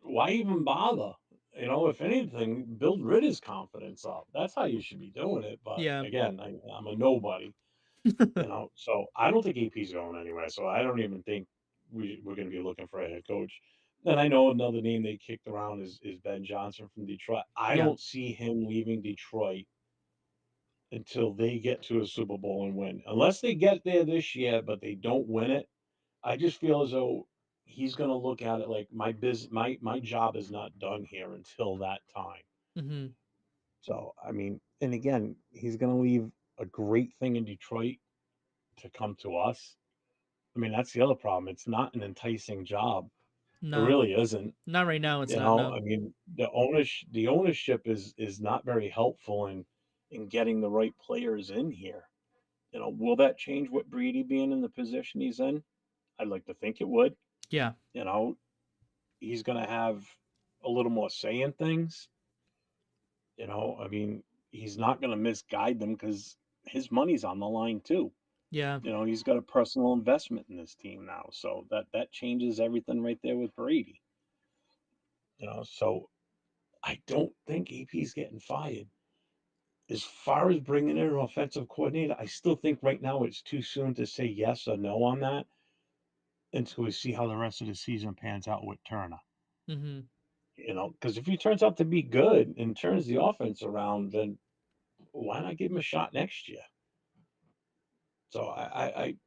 Speaker 1: Why even bother? If anything, build Ritter's confidence up. That's how you should be doing it. But
Speaker 2: Yeah.
Speaker 1: again, I'm a nobody. So I don't think AP's going anywhere. So I don't even think we're going to be looking for a head coach. And I know another name they kicked around is Ben Johnson from Detroit. I
Speaker 2: Yeah.
Speaker 1: don't see him leaving Detroit until they get to a Super Bowl and win. Unless they get there this year, but they don't win it, I just feel as though he's going to look at it like my job is not done here until that time.
Speaker 2: Mhm.
Speaker 1: So I mean, and again, he's going to leave a great thing in Detroit to come to us. I mean, that's the other problem. It's not an enticing job. It
Speaker 2: No.
Speaker 1: really isn't.
Speaker 2: Not right now, it's not, no.
Speaker 1: I mean, the ownership is not very helpful in getting the right players in here. Will that change with Brady being in the position he's in? I'd like to think it would.
Speaker 2: Yeah.
Speaker 1: You know, he's going to have a little more say in things. I mean, he's not going to misguide them because his money's on the line too.
Speaker 2: Yeah.
Speaker 1: He's got a personal investment in this team now, so that changes everything right there with Brady. So I don't think AP's getting fired. As far as bringing in an offensive coordinator, I still think right now it's too soon to say yes or no on that until we see how the rest of the season pans out with Turner.
Speaker 2: Mhm.
Speaker 1: Because if he turns out to be good and turns the offense around, then why not give him a shot next year? So I'm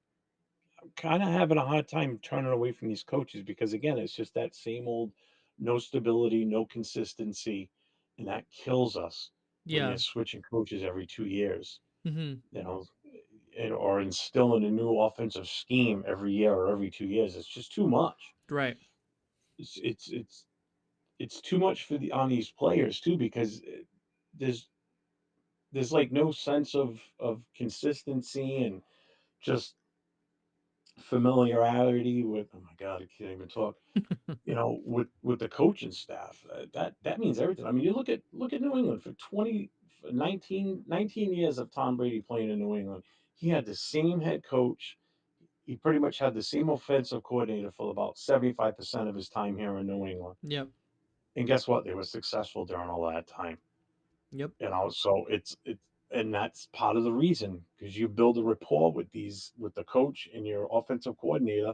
Speaker 1: kind of having a hard time turning away from these coaches because again, it's just that same old no stability, no consistency, and that kills us when
Speaker 2: Yeah.
Speaker 1: you're switching coaches every 2 years.
Speaker 2: Mhm.
Speaker 1: You know, or instilling a new offensive scheme every year or every 2 years. It's just too much.
Speaker 2: Right.
Speaker 1: It's it's it's it's too much for the on these players too because there's there's like no sense of consistency and just familiarity with. Oh my god, I can't even talk. With the coaching staff, that means everything. I mean, you look at New England for 19 years of Tom Brady playing in New England. He had the same head coach. He pretty much had the same offensive coordinator for about 75% of his time here in New England.
Speaker 2: Yep.
Speaker 1: And guess what? They were successful during all that time.
Speaker 2: Yep.
Speaker 1: So and that's part of the reason because you build a rapport with the coach and your offensive coordinator,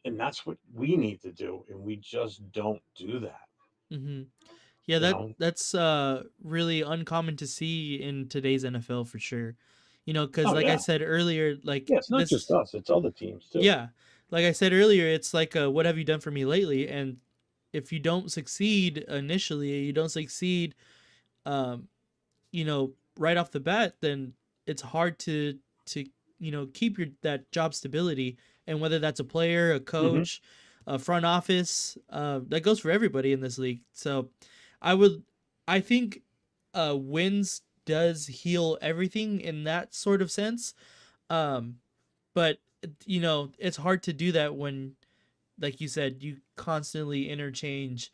Speaker 1: and that's what we need to do, and we just don't do that.
Speaker 2: Mhm. Yeah,
Speaker 1: You know?
Speaker 2: that's really uncommon to see in today's NFL for sure. Cuz
Speaker 1: Oh
Speaker 2: like I
Speaker 1: yeah,
Speaker 2: said earlier, like
Speaker 1: yeah. It's not just
Speaker 2: this
Speaker 1: us; it's other teams too.
Speaker 2: yeah, like I said earlier, it's like what have you done for me lately? And if you don't succeed initially, you don't succeed um right off the bat, then it's hard to keep your that job stability. And whether that's a player, a
Speaker 1: Hmm.
Speaker 2: coach, a front office, that goes for everybody in this league. So I would, I think, wins does heal everything in that sort of sense. Um, but it's hard to do that when, like you said, you constantly interchange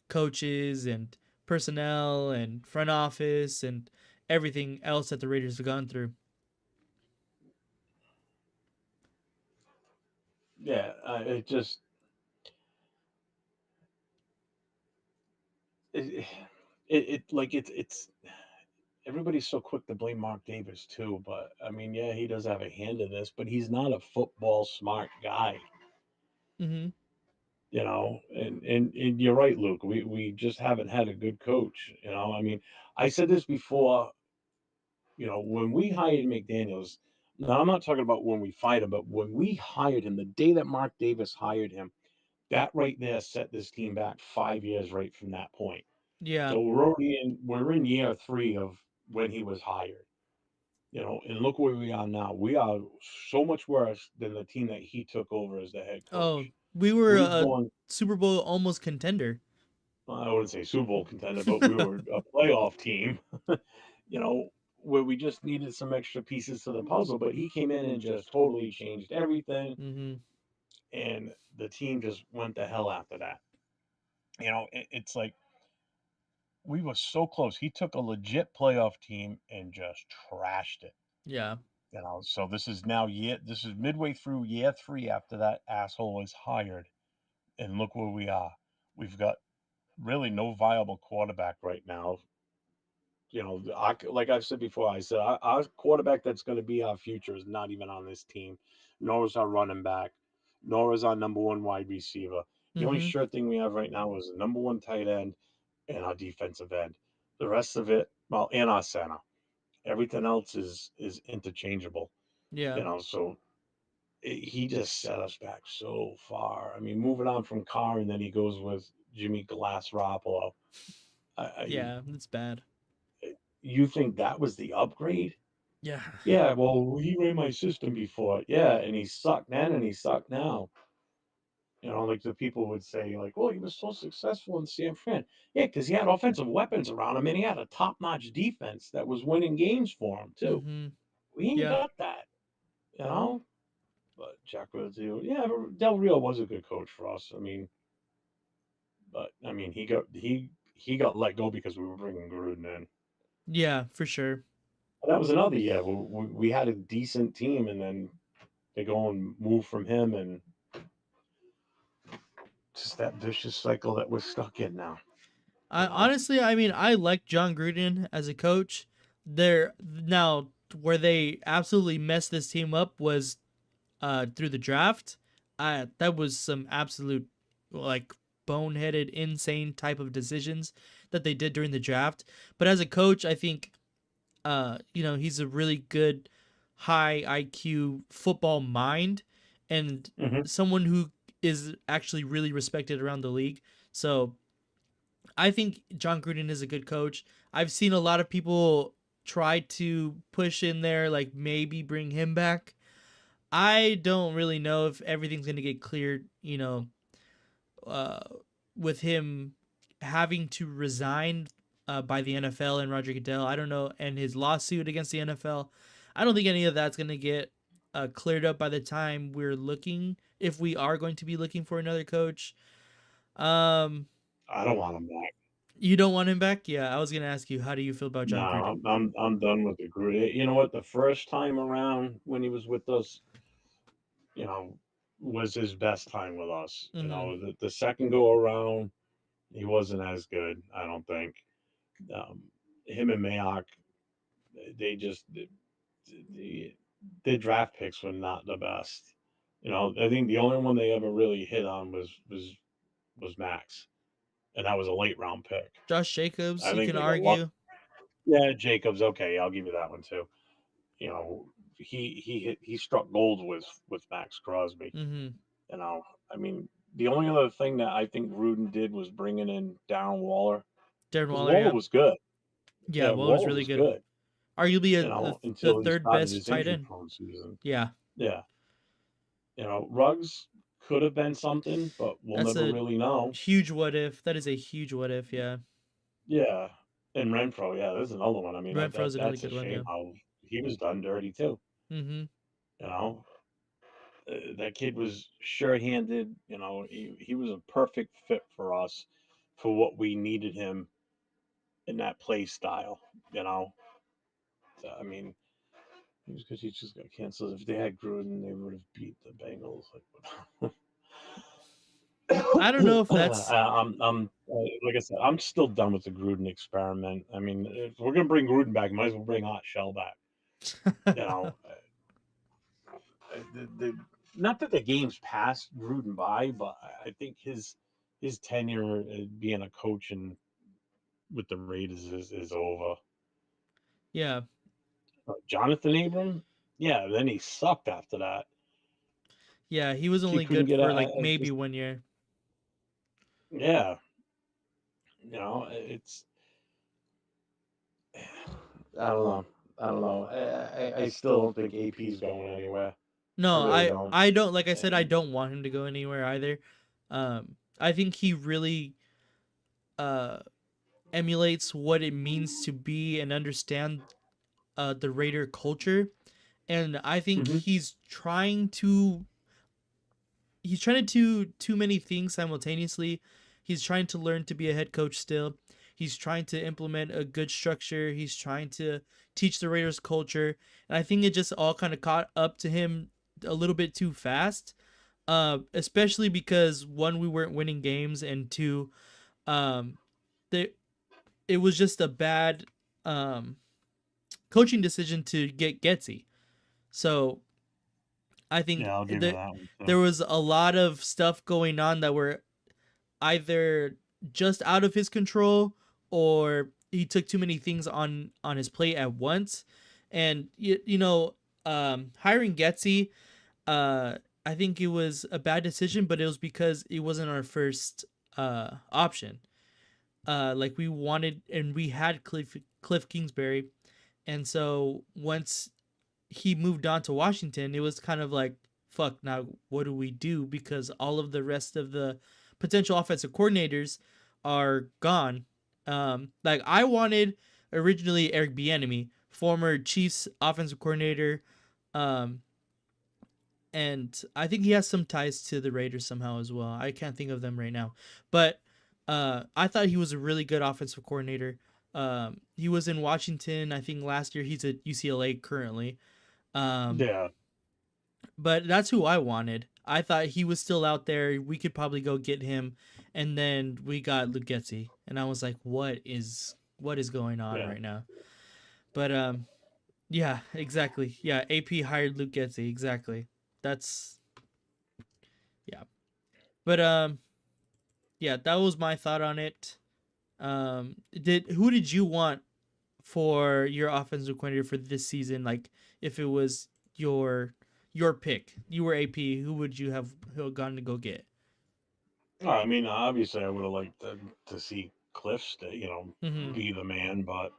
Speaker 2: coaches and personnel and front office and everything else that the Raiders have gone through.
Speaker 1: Yeah, it just it, it's everybody's so quick to blame Mark Davis too, but I mean, yeah, he does have a hand in this, but he's not a football smart guy,
Speaker 2: Mhm.
Speaker 1: and you're right, Luke. We just haven't had a good coach. I mean, I said this before. When we hired McDaniels, now I'm not talking about when we fired him, but when we hired him, the day that Mark Davis hired him, that right there set this team back 5 years right from that point.
Speaker 2: Yeah.
Speaker 1: So we're in year three of when he was hired. And look where we are now. We are so much worse than the team that he took over as the head
Speaker 2: Oh,
Speaker 1: coach.
Speaker 2: we were
Speaker 1: We've
Speaker 2: a
Speaker 1: gone,
Speaker 2: Super Bowl almost contender.
Speaker 1: well, I wouldn't say Super Bowl contender, but we were a playoff team, you know, where we just needed some extra pieces to the puzzle. But he came in and just totally changed everything,
Speaker 2: Mhm.
Speaker 1: and the team just went to hell after that. It's like we were so close. He took a legit playoff team and just trashed it.
Speaker 2: Yeah.
Speaker 1: So this is midway through year three after that asshole is hired, and look where we are. We've got really no viable quarterback right now. Like I've said before, I said our quarterback that's going to be our future is not even on this team, nor is our running back, nor is our number one wide receiver. The only
Speaker 2: Mhm.
Speaker 1: sure thing we have right now is the number one tight end and our defensive end. The rest of it, well, and our center. Everything else is interchangeable.
Speaker 2: Yeah.
Speaker 1: So he just set us back so far. I mean, moving on from Carr, and then he goes with Jimmy Garoppolo.
Speaker 2: Yeah, it's bad.
Speaker 1: You think that was the upgrade?
Speaker 2: Yeah.
Speaker 1: Yeah, well, he ran my system before. Yeah, and he sucked then and he sucked now. Like the people would say, like, well, he was so successful in San Fran. Yeah, because he had offensive weapons around him and he had a top-notch defense that was winning games for him too.
Speaker 2: Mhm.
Speaker 1: We ain't
Speaker 2: Yeah.
Speaker 1: got that, you know? But Jack Rizzo, yeah, Del Rio was a good coach for us. I mean, he got let go because we were bringing Gruden in.
Speaker 2: Yeah, for sure.
Speaker 1: And that was another year. We had a decent team, and then they go and move from him, and just that vicious cycle that we're stuck in now. You
Speaker 2: I
Speaker 1: know,
Speaker 2: honestly, I mean, I like John Gruden as a coach. There now where they absolutely messed this team up was through the draft. That was some absolute like boneheaded, insane type of decisions that they did during the draft. But as a coach, I think he's a really good high IQ football mind and
Speaker 1: hmm
Speaker 2: someone who is actually really respected around the league. So I think John Gruden is a good coach. I've seen a lot of people try to push in there, like maybe bring him back. I don't really know if everything's going to get cleared, uh, with him having to resign by the NFL and Roger Goodell. I don't know, and his lawsuit against the NFL. I don't think any of that's going to get cleared up by the time we're looking, if we are going to be looking for another coach. Um,
Speaker 1: I don't want him back.
Speaker 2: you don't want him back? Yeah, I was going to ask you, how do you feel about
Speaker 1: No,
Speaker 2: John Gruden?
Speaker 1: I'm done with the Gruden. You know what? The first time around when he was with us, you know, was his best time with us.
Speaker 2: Mm-hmm.
Speaker 1: The second go around, he wasn't as good. I don't think. Um, Him and Mayock, they just the, their draft picks were not the best. I think the only one they ever really hit on was Max, and that was a late round pick.
Speaker 2: Josh Jacobs,
Speaker 1: I
Speaker 2: you
Speaker 1: think
Speaker 2: can
Speaker 1: they got luck.
Speaker 2: argue.
Speaker 1: Yeah, Jacobs. Okay, I'll give you that one too. You know, he struck gold with Max Crosby.
Speaker 2: Mm-hmm.
Speaker 1: You know, I mean, the only other thing that I think Rudin did was bringing in Darren Waller
Speaker 2: Darren
Speaker 1: because
Speaker 2: Waller,
Speaker 1: Waller
Speaker 2: yeah.
Speaker 1: was good.
Speaker 2: Yeah,
Speaker 1: Yeah,
Speaker 2: Waller's
Speaker 1: Waller
Speaker 2: really
Speaker 1: was
Speaker 2: good.
Speaker 1: good.
Speaker 2: Arguably the
Speaker 1: Until he
Speaker 2: third
Speaker 1: started
Speaker 2: best
Speaker 1: his
Speaker 2: tight
Speaker 1: injury
Speaker 2: end.
Speaker 1: prone season.
Speaker 2: Yeah,
Speaker 1: Yeah, Ruggs could have been something, but we'll
Speaker 2: that's
Speaker 1: never
Speaker 2: a
Speaker 1: really know.
Speaker 2: huge what if. That is a huge what if. Yeah,
Speaker 1: Yeah, and Renfro, yeah, there's another one. I mean,
Speaker 2: Renfro's another
Speaker 1: that's a
Speaker 2: good one.
Speaker 1: shame
Speaker 2: Yeah.
Speaker 1: how he was done dirty too.
Speaker 2: Mm-hmm.
Speaker 1: You know, that kid was sure-handed. He was a perfect fit for us for what we needed him in that play style. You know, I mean, it was because he just got canceled. If they had Gruden, they would have beat the Bengals. Like,
Speaker 2: I don't know if that's
Speaker 1: like I said, I'm still done with the Gruden experiment. I mean, if we're gonna bring Gruden back, might as well bring Hot Shell back. You know, not that the game's passed Gruden by, but I think his tenure being a coach and with the Raiders is over.
Speaker 2: yeah.
Speaker 1: Jonathan Abram, yeah, then he sucked after that.
Speaker 2: Yeah, he was
Speaker 1: He
Speaker 2: only
Speaker 1: couldn't
Speaker 2: good
Speaker 1: get
Speaker 2: for like maybe
Speaker 1: just
Speaker 2: 1 year.
Speaker 1: yeah, it's I don't know. I don't know. I still don't think AP's going anywhere. I
Speaker 2: No,
Speaker 1: really
Speaker 2: I
Speaker 1: don't.
Speaker 2: I don't like I said I
Speaker 1: And
Speaker 2: don't want him to go anywhere either. I think he really uh emulates what it means to be and understand the Raider culture, and I think
Speaker 1: mhm,
Speaker 2: he's trying to do too many things simultaneously. He's trying to learn to be a head coach still. He's trying to implement a good structure. He's trying to teach the Raiders culture, and I think it just all kind of caught up to him a little bit too fast. Especially because one, we weren't winning games, and two, um, the it was just a bad um coaching decision to get Getsy. So I think
Speaker 1: yeah, I'll give you
Speaker 2: that
Speaker 1: that one too.
Speaker 2: there was a lot of stuff going on that were either just out of his control, or he took too many things on his plate at once. And hiring Getsy, uh I think it was a bad decision, but it was because it wasn't our first option. Like we wanted, and we had Cliff Kingsbury, and so once he moved on to Washington, it was kind of like, fuck, now what do we do? Because all of the rest of the potential offensive coordinators are gone. Like I wanted originally Eric Bieniemy, former Chiefs offensive coordinator, um, and I think he has some ties to the Raiders somehow as well. I can't think of them right now, but I thought he was a really good offensive coordinator. He was in Washington, I think last year. He's at UCLA currently. Um,
Speaker 1: Yeah,
Speaker 2: but that's who I wanted. I thought he was still out there. We could probably go get him, and then we got Luke Getsy, and I was like, what is going on
Speaker 1: yeah,
Speaker 2: right now? But yeah, exactly. Yeah, AP hired Luke Getsy. Exactly. That's yeah. But yeah, that was my thought on it. Did who did you want for your offensive coordinator for this season? Like, if it was your pick, you were AP, who would you have gone to go get?
Speaker 1: I mean, obviously, I would have liked to see Cliff stay,
Speaker 2: Mm-hmm.
Speaker 1: be the man, but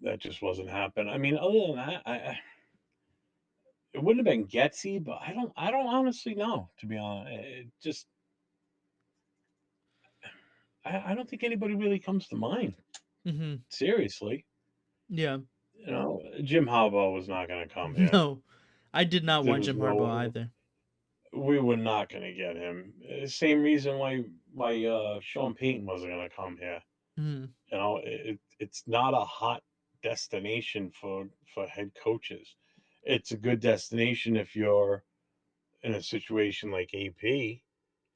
Speaker 1: that just wasn't happening. I mean, other than that, it wouldn't have been Getsy, but I don't honestly know, to be honest. It just, I don't think anybody really comes to mind.
Speaker 2: Mm-hmm.
Speaker 1: Seriously,
Speaker 2: Yeah.
Speaker 1: Jim Harbaugh was not going to come here.
Speaker 2: No, I did not
Speaker 1: There
Speaker 2: want
Speaker 1: was
Speaker 2: Jim
Speaker 1: no
Speaker 2: Harbaugh
Speaker 1: way.
Speaker 2: either.
Speaker 1: We were not going to get him. Same reason why Sean Payton wasn't going to come here.
Speaker 2: Mm-hmm.
Speaker 1: It's not a hot destination for head coaches. It's a good destination if you're in a situation like AP.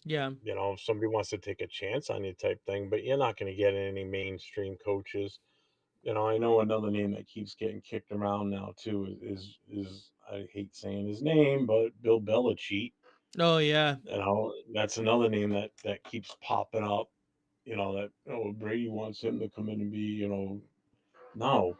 Speaker 2: Yeah.
Speaker 1: If somebody wants to take a chance on you type thing, but you're not going to get any mainstream coaches. I know another name that keeps getting kicked around now too is I hate saying his name, but Bill Belichick.
Speaker 2: Oh yeah.
Speaker 1: That's another name that keeps popping up. That Brady wants him to come in and be, no, no,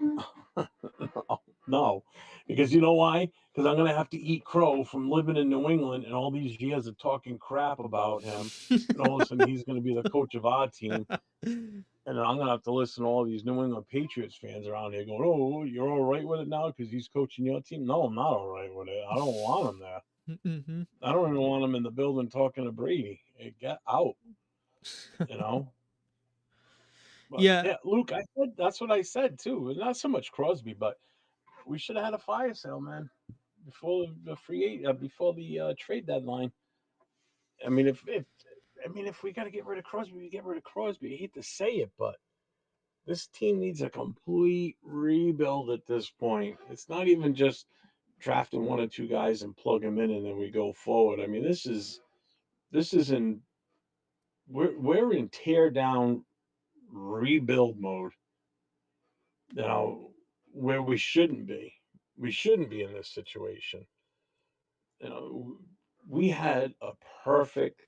Speaker 1: no, because you know why? Because I'm gonna have to eat crow from living in New England and all these years of talking crap about him, and all of a sudden he's gonna be the coach of our team, and then I'm gonna have to listen to all these New England Patriots fans around here going, "Oh, you're all right with it now because he's coaching your team." No, I'm not all right with it. I don't want him there.
Speaker 2: Mm-hmm.
Speaker 1: I don't even want him in the building talking to Brady. Hey, get out, you know. But
Speaker 2: Yeah.
Speaker 1: yeah, Luke, I said that's what I said too. Not so much Crosby, but we should have had a fire sale, man, before the before the trade deadline. I mean, if we got to get rid of Crosby, we get rid of Crosby. I hate to say it, but this team needs a complete rebuild at this point. It's not even just drafting one or two guys and plug them in and then we go forward. I mean, this is in we're in tear down rebuild mode, you know, where we shouldn't be. We shouldn't be in this situation. You know, we had a perfect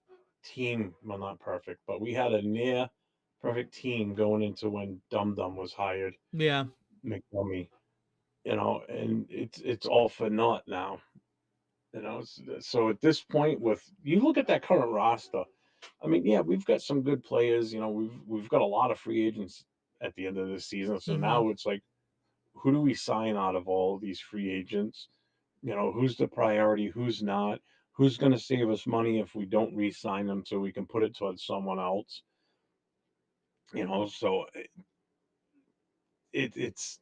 Speaker 1: team. Well, not perfect, but we had a near perfect team going into when Dum Dum was hired,
Speaker 2: Yeah.
Speaker 1: McDummy. You know, and it's all for naught now. You know, so at this point, with you look at that current roster, I mean, yeah, we've got some good players. You know, we've got a lot of free agents at the end of the season. So
Speaker 2: Mm-hmm.
Speaker 1: now it's like, who do we sign out of all of these free agents? You know, who's the priority? Who's not? Who's going to save us money if we don't re-sign them so we can put it towards someone else? You know, so it's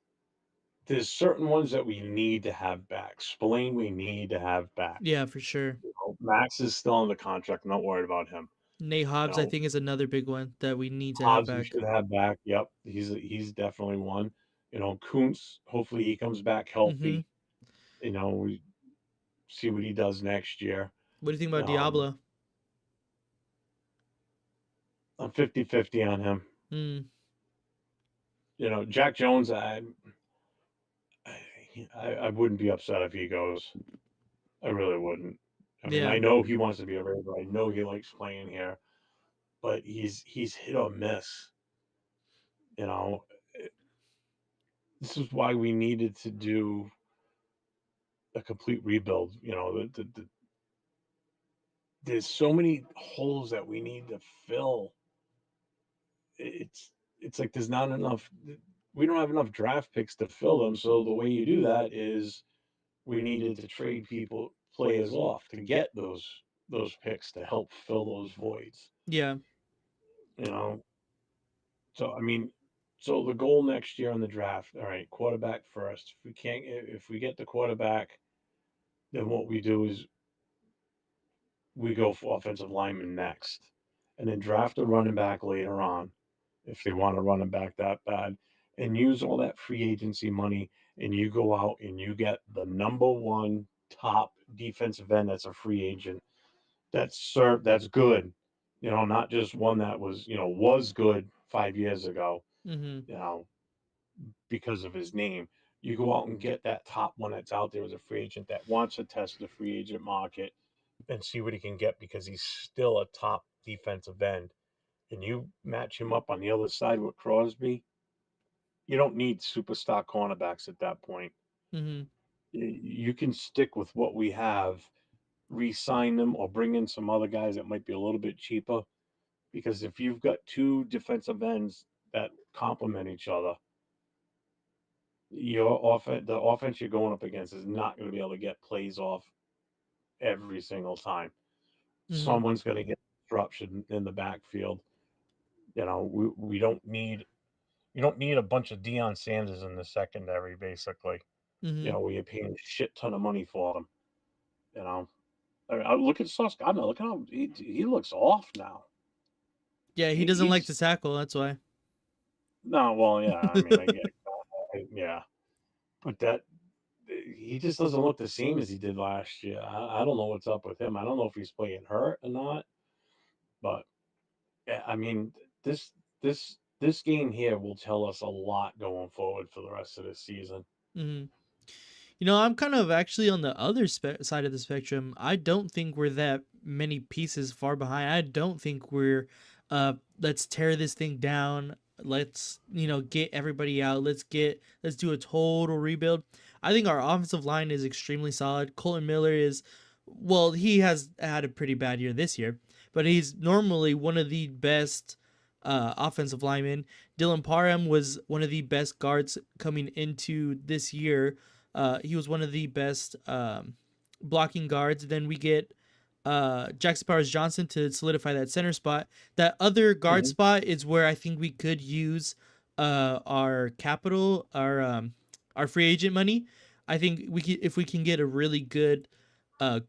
Speaker 1: there's certain ones that we need to have back. Spillane, we need to have back.
Speaker 2: Yeah, for sure.
Speaker 1: You know, Max is still on the contract. Not worried about him.
Speaker 2: Nate
Speaker 1: You
Speaker 2: Hobbs, I
Speaker 1: know,
Speaker 2: think, is another big one that we need to have
Speaker 1: Hobbs, we
Speaker 2: back.
Speaker 1: should have back. Yep, he's definitely one. You know, Kuntz, hopefully he comes back
Speaker 2: Mm-hmm.
Speaker 1: healthy. You know, we see what he does next year.
Speaker 2: What do you think about
Speaker 1: Um,
Speaker 2: Diablo?
Speaker 1: I'm 50-50 on him.
Speaker 2: Mm,
Speaker 1: You know, Jack Jones, I wouldn't be upset if he goes. I really wouldn't. I mean,
Speaker 2: yeah.
Speaker 1: I know he wants to be a Raider. I know he likes playing here, but he's hit or miss. You know, this is why we needed to do a complete rebuild. You know, there's so many holes that we need to fill. It's it's like there's not enough. We don't have enough draft picks to fill them. So the way you do that is we needed to trade players off to get those picks to help fill those voids.
Speaker 2: Yeah.
Speaker 1: You know, so I mean, so the goal next year on the draft, all right, quarterback first. If we get the quarterback, then what we do is we go for offensive lineman next, and then draft a running back later on if they want to run him back that bad, and use all that free agency money, and you go out and you get the number one top defensive end that's a free agent that's good, you know, not just one that was good 5 years ago,
Speaker 2: Mm-hmm.
Speaker 1: you know, because of his name. You go out and get that top one that's out there as a free agent that wants to test the free agent market and see what he can get because he's still a top defensive end. And you match him up on the other side with Crosby, you don't need superstar cornerbacks at that point.
Speaker 2: Mm-hmm.
Speaker 1: You can stick with what we have, re-sign them, or bring in some other guys that might be a little bit cheaper. Because if you've got two defensive ends that complement each other, the offense you're going up against is not going to be able to get plays off every single time.
Speaker 2: Mm-hmm.
Speaker 1: Someone's going to get disruption in the backfield. You know, we don't need you don't need a bunch of Deion Sanders in the secondary. Basically, you
Speaker 2: Mm-hmm.
Speaker 1: know, we are paying a shit ton of money for them. You know, I look at Sauce Gardner. Look at how he looks off now.
Speaker 2: Yeah, he doesn't like
Speaker 1: He's
Speaker 2: to tackle. That's why.
Speaker 1: no, well, yeah. I mean, I get, yeah, but that he just doesn't look the same as he did last year. I don't know what's up with him. I don't know if he's playing hurt or not. But yeah, I mean, this this game here will tell us a lot going forward for the rest of the season.
Speaker 2: Mm-hmm. You know, I'm kind of actually on the other side of the spectrum. I don't think we're that many pieces far behind. I don't think we're, let's tear this thing down. Let's, get everybody out. Let's do a total rebuild. I think our offensive line is extremely solid. Colton Miller is, well, he has had a pretty bad year this year, but he's normally one of the best offensive linemen. Dylan Parham was one of the best guards coming into this year. He was one of the best blocking guards. Then we get Jackson Powers Johnson to solidify that center spot. That other guard
Speaker 1: Mhm.
Speaker 2: spot is where I think we could use our free agent money. I think if we can get a really good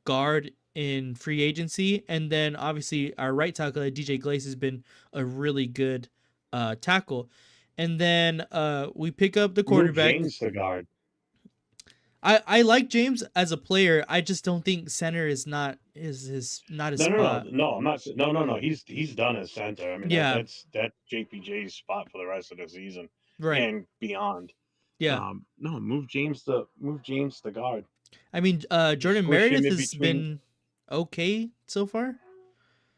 Speaker 2: guard in free agency, and then obviously our right tackle DJ Glaze has been a really good tackle, and then we pick up the
Speaker 1: Move
Speaker 2: quarterback.
Speaker 1: James to guard.
Speaker 2: I like James as a player. I just don't think center is not. his not his
Speaker 1: No, no, no,
Speaker 2: spot.
Speaker 1: no, I'm not no, no, no, he's done as center. I mean,
Speaker 2: Yeah,
Speaker 1: that's JPJ's spot for the rest of the season
Speaker 2: right.
Speaker 1: and beyond.
Speaker 2: Yeah.
Speaker 1: No, move James to guard.
Speaker 2: I mean,
Speaker 1: You
Speaker 2: Jordan
Speaker 1: squish him
Speaker 2: Meredith
Speaker 1: in
Speaker 2: has
Speaker 1: between.
Speaker 2: been okay so far,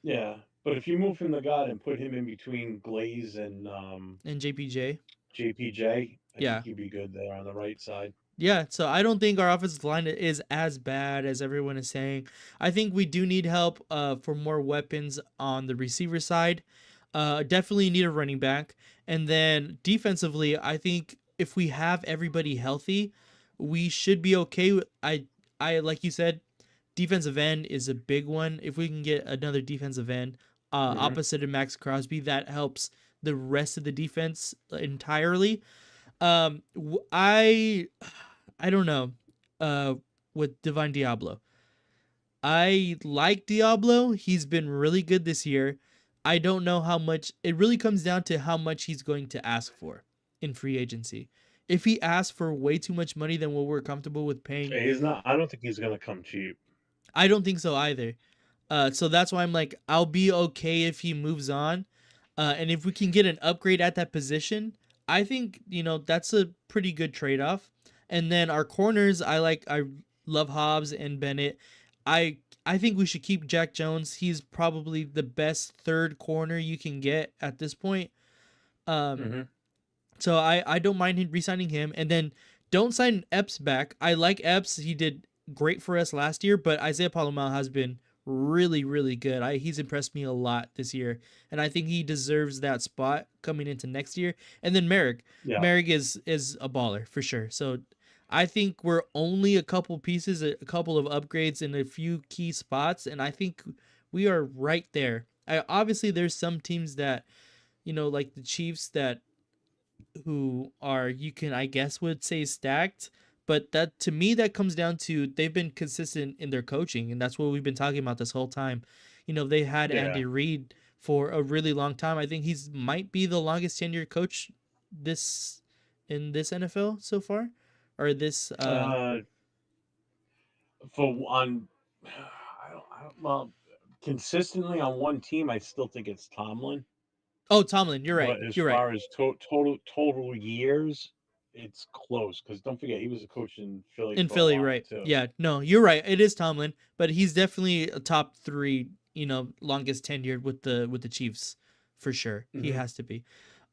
Speaker 1: Yeah, but if you move him to guard and put him in between Glaze and
Speaker 2: and JPJ.
Speaker 1: JPJ, I
Speaker 2: Yeah.
Speaker 1: think he'd be good there on the right side.
Speaker 2: Yeah, so I don't think our offensive line is as bad as everyone is saying. I think we do need help for more weapons on the receiver side. Definitely need a running back. And then defensively, I think if we have everybody healthy, we should be okay. I like you said, defensive end is a big one. If we can get another defensive end
Speaker 1: Hmm.
Speaker 2: opposite of Max Crosby, that helps the rest of the defense entirely. I don't know. Uh, with Divine Diablo, I like Diablo. He's been really good this year. I don't know how much. It really comes down to how much he's going to ask for in free agency. If he asks for way too much money than what we're comfortable with paying,
Speaker 1: He's not. I don't think he's gonna come cheap.
Speaker 2: I don't think so either. So that's why I'm like, I'll be okay if he moves on. And if we can get an upgrade at that position, I think, that's a pretty good trade off. And then our corners, I love Hobbs and Bennett. I think we should keep Jack Jones. He's probably the best third corner you can get at this point. Um,
Speaker 1: Hmm.
Speaker 2: so I don't mind re-signing him, and then don't sign Epps back. I like Epps; he did great for us last year, but Isaiah Palomar has been really really good. He's impressed me a lot this year, and I think he deserves that spot coming into next year. And then
Speaker 1: Yeah.
Speaker 2: Merrick is a baller for sure. So I think we're only a couple pieces, a couple of upgrades in a few key spots, and I think we are right there. Obviously there's some teams that like the Chiefs that who are you can I guess would say stacked, but that to me that comes down to they've been consistent in their coaching, and that's what we've been talking about this whole time. They had
Speaker 1: Yeah.
Speaker 2: Andy Reid for a really long time. I think he's might be the longest tenured coach this in this NFL so far, or this
Speaker 1: Uh, for on, well, consistently on one team, I still think it's Tomlin.
Speaker 2: oh, Tomlin. You're right.
Speaker 1: But as
Speaker 2: You're right.
Speaker 1: far as total years, it's close. Because don't forget, he was a coach in Philly
Speaker 2: In
Speaker 1: for a
Speaker 2: Philly,
Speaker 1: while
Speaker 2: right?
Speaker 1: too.
Speaker 2: Yeah, no, you're right. It is Tomlin, but he's definitely a top three. Longest tenured with the Chiefs, for sure. He
Speaker 1: Hmm.
Speaker 2: has to be.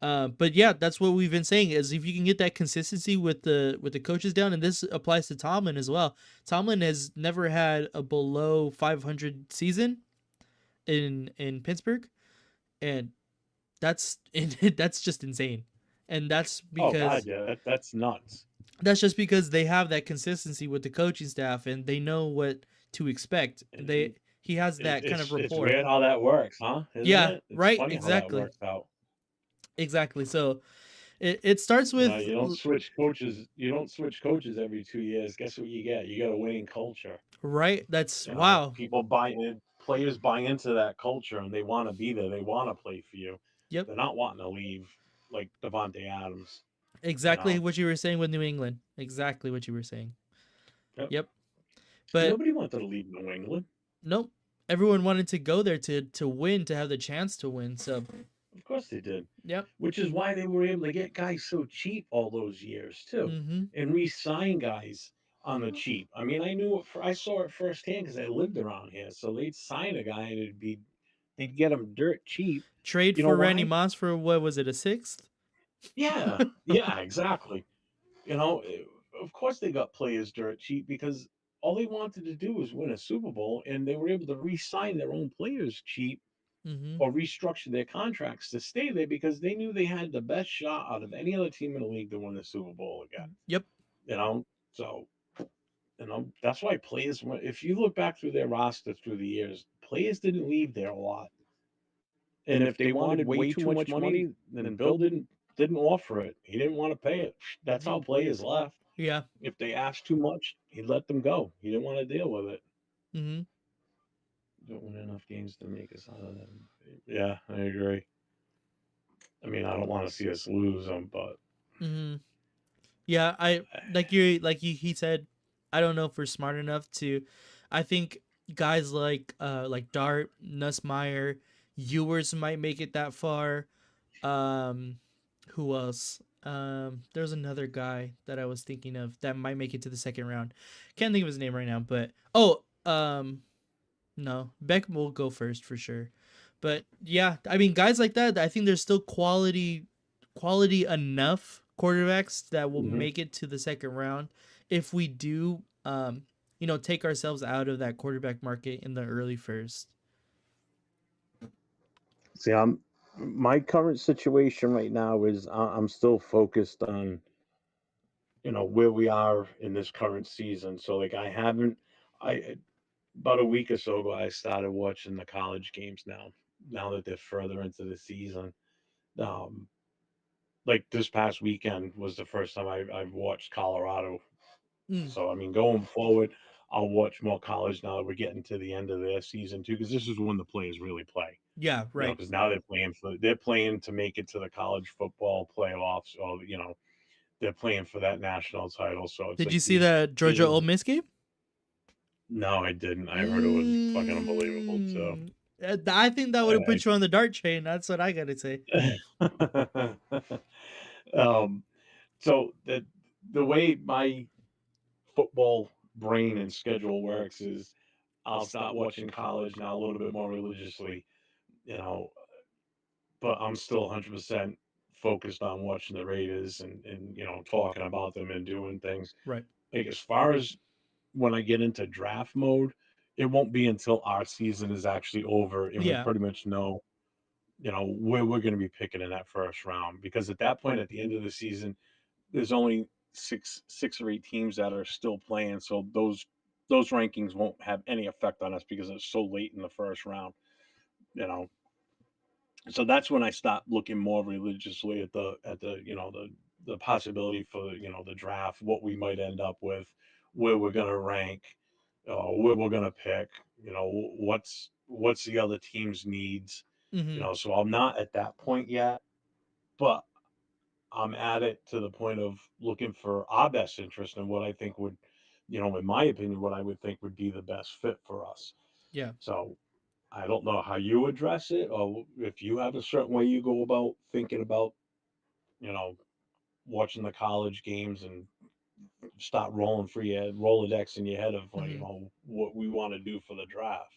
Speaker 2: But yeah, that's what we've been saying is if you can get that consistency with the coaches down, and this applies to Tomlin as well. Tomlin has never had a below 500 season in Pittsburgh, and that's just insane. And
Speaker 1: Oh God, yeah, that's nuts.
Speaker 2: that's just because they have that consistency with the coaching staff and they know what to expect.
Speaker 1: And
Speaker 2: He has that kind of
Speaker 1: it's
Speaker 2: rapport.
Speaker 1: weird how that works, huh? Isn't
Speaker 2: Yeah,
Speaker 1: it? It's
Speaker 2: right,
Speaker 1: funny how that
Speaker 2: exactly.
Speaker 1: works out.
Speaker 2: Exactly. So it starts with
Speaker 1: You don't switch coaches. You don't switch coaches every 2 years. Guess what you get? You got a winning culture.
Speaker 2: right. That's
Speaker 1: You know,
Speaker 2: wow.
Speaker 1: people buy in, players buy into that culture, and they want to be there. They want to play for you.
Speaker 2: Yep.
Speaker 1: They're not wanting to leave like Devontae Adams. You
Speaker 2: Exactly
Speaker 1: know.
Speaker 2: what you were saying with New England. Exactly what you were saying.
Speaker 1: Yep.
Speaker 2: Yep. But
Speaker 1: Nobody wanted to leave New England.
Speaker 2: nope. Everyone wanted to go there to win, to have the chance to win. So
Speaker 1: Of course they did.
Speaker 2: yep.
Speaker 1: Which is why they were able to get guys so cheap all those years too,
Speaker 2: Mm-hmm.
Speaker 1: and re-sign guys on the cheap. I mean, I saw it firsthand because I lived around here. So they'd sign a guy and they'd get him dirt cheap.
Speaker 2: Trade
Speaker 1: You know
Speaker 2: for Randy
Speaker 1: why?
Speaker 2: Moss for what was it, a sixth?
Speaker 1: Yeah, yeah, exactly. You know, of course they got players dirt cheap because all they wanted to do was win a Super Bowl, and they were able to re-sign their own players cheap
Speaker 2: Mm-hmm.
Speaker 1: or restructure their contracts to stay there because they knew they had the best shot out of any other team in the league to win the Super Bowl again.
Speaker 2: Yep.
Speaker 1: You know, so that's why players. If you look back through their roster through the years, players didn't leave there a lot, and if they wanted way too much money, then Bill didn't offer it. He didn't want to pay it. That's how players left.
Speaker 2: Yeah.
Speaker 1: If they asked too much, he let them go. He didn't want to deal with it.
Speaker 2: Mm-hmm.
Speaker 1: Don't win enough games to make us out of them. Yeah, I agree. I mean, I don't want to see us lose them, but
Speaker 2: Mm-hmm. Yeah, I like he said, I don't know if we're smart enough to. I think guys like Dart, Nussmeyer, Ewers might make it that far. Um, who else? There's another guy that I was thinking of that might make it to the second round. Can't think of his name right now, but no, Beck will go first for sure. But yeah, I mean, guys like that, I think there's still quality enough quarterbacks that will
Speaker 1: Hmm.
Speaker 2: make it to the second round if we do, take ourselves out of that quarterback market in the early first.
Speaker 1: See, my current situation right now is I'm still focused on where we are in this current season. So like I haven't I about a week or so ago I started watching the college games now. Now that they're further into the season, um, like this past weekend was the first time I've watched Colorado.
Speaker 2: Mm,
Speaker 1: So I mean, going forward, I'll watch more college now that we're getting to the end of their season too, because this is when the players really play.
Speaker 2: yeah, right.
Speaker 1: Because now they're playing to make it to the college football playoffs, or they're playing for that national title. So it's
Speaker 2: Did you
Speaker 1: like
Speaker 2: see that Georgia
Speaker 1: these
Speaker 2: Ole Miss game?
Speaker 1: no, I didn't. I heard it was fucking unbelievable. So
Speaker 2: Mm, I think that would have
Speaker 1: I,
Speaker 2: put you on the dart train. That's what I gotta say.
Speaker 1: I um, so the way my football brain and schedule works is I'll start watching college now a little bit more religiously, you know, but I'm still 100% focused on watching the Raiders and talking about them and doing things.
Speaker 2: Right.
Speaker 1: Like as far as when I get into draft mode, it won't be until our season is actually over and we
Speaker 2: Yeah.
Speaker 1: pretty much know, where we're going to be picking in that first round. Because at that point, at the end of the season, there's only six or eight teams that are still playing, so those rankings won't have any effect on us because it's so late in the first round. You know, so that's when I stopped looking more religiously at the possibility for the draft, what we might end up with, where we're going to rank, where we're going to pick, what's the other team's needs,
Speaker 2: Mm-hmm.
Speaker 1: so I'm not at that point yet, but I'm at it to the point of looking for our best interest and what I think would, in my opinion, what I would think would be the best fit for us.
Speaker 2: Yeah.
Speaker 1: So I don't know how you address it or if you have a certain way you go about thinking about, you know, watching the college games and start rolling for your Rolodex in your head of like,
Speaker 2: Mm-hmm.
Speaker 1: what we want to do for the draft.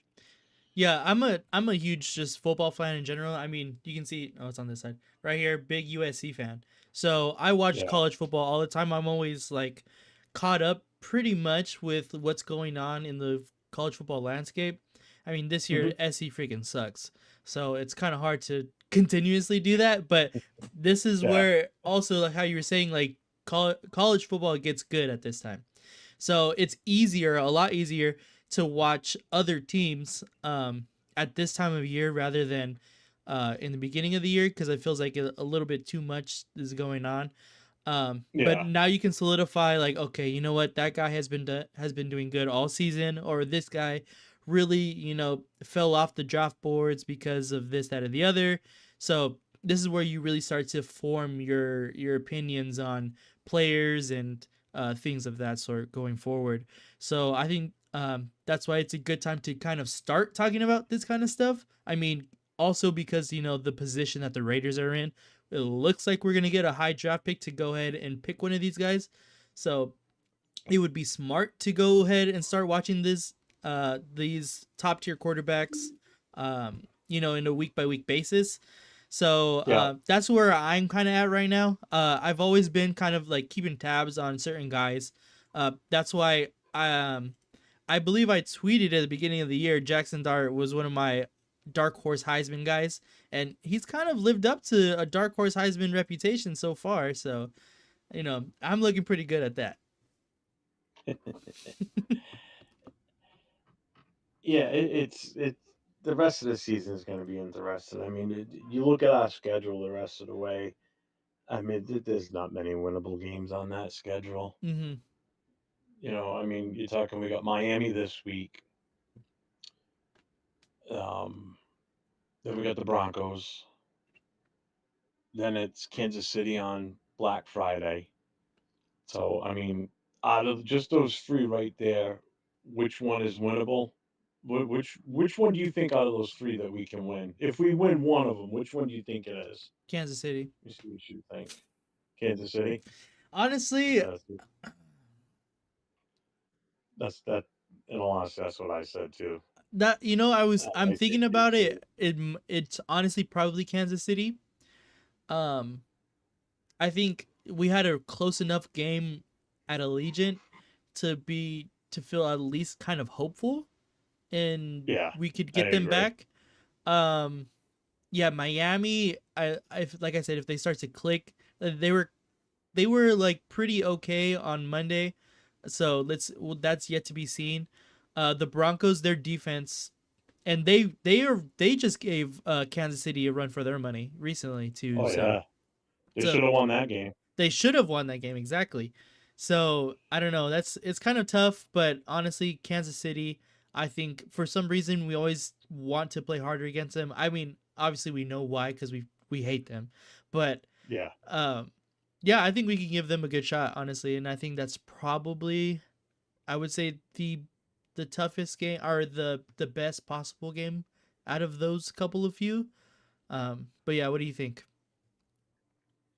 Speaker 2: Yeah, I'm a huge just football fan in general. I mean, you can see it's on this side right here, big USC fan. So I watch
Speaker 1: Yeah.
Speaker 2: college football all the time. I'm always like caught up pretty much with what's going on in the college football landscape. I mean, this year
Speaker 1: Hmm.
Speaker 2: SC freaking sucks, so it's kind of hard to continuously do that. But this is
Speaker 1: Yeah.
Speaker 2: where also like how you were saying like college football gets good at this time. So it's easier, a lot easier to watch other teams at this time of year rather than in the beginning of the year because it feels like a little bit too much is going on. But
Speaker 1: Yeah.
Speaker 2: now you can solidify like, okay, you know what, that guy has been doing good all season, or this guy really fell off the draft boards because of this, that, or the other. So this is where you really start to form your opinions on players and things of that sort going forward. So I think that's why it's a good time to kind of start talking about this kind of stuff. I mean, also because the position that the Raiders are in, it looks like we're gonna get a high draft pick to go ahead and pick one of these guys. So it would be smart to go ahead and start watching these top tier quarterbacks, in a week by week basis. So
Speaker 1: Yeah.
Speaker 2: that's where I'm kind of at right now. I've always been kind of like keeping tabs on certain guys. That's why I believe I tweeted at the beginning of the year Jackson Dart was one of my dark horse Heisman guys, and he's kind of lived up to a dark horse Heisman reputation so far. So I'm looking pretty good at that.
Speaker 1: Yeah, it's the rest of the season is going to be interesting. I mean, you look at our schedule the rest of the way. I mean, there's not many winnable games on that schedule.
Speaker 2: Hmm.
Speaker 1: I mean, you're talking we got Miami this week. Um, then we got the Broncos. Then it's Kansas City on Black Friday. So, I mean, out of just those three right there, which one is winnable? Which one do you think out of those 3 that we can win? If we win one of them, which one do you think it is?
Speaker 2: Kansas City.
Speaker 1: Let me see what you think. Kansas City?
Speaker 2: Honestly,
Speaker 1: That's that in all honesty, that's what I said too.
Speaker 2: that I'm
Speaker 1: I think
Speaker 2: thinking
Speaker 1: Kansas
Speaker 2: about
Speaker 1: City.
Speaker 2: it. It's honestly probably Kansas City. Um, I think we had a close enough game at Allegiant to feel at least kind of hopeful, and
Speaker 1: Yeah,
Speaker 2: we could
Speaker 1: I
Speaker 2: get them
Speaker 1: agree.
Speaker 2: back. Um, yeah, Miami. Like I said, if they start to click, they were like pretty okay on Monday, so that's yet to be seen. The Broncos, their defense, and they just gave Kansas City a run for their money recently too.
Speaker 1: Oh
Speaker 2: So
Speaker 1: yeah, they
Speaker 2: so
Speaker 1: should have won that game.
Speaker 2: they should have won that game exactly. So I don't know. It's kind of tough, but honestly, Kansas City. I think for some reason we always want to play harder against them. I mean, obviously we know why because we hate them, but
Speaker 1: Yeah,
Speaker 2: um, yeah, I think we can give them a good shot, honestly, and I think that's probably I would say the toughest game or the best possible game out of those couple of few. But yeah, what do you think?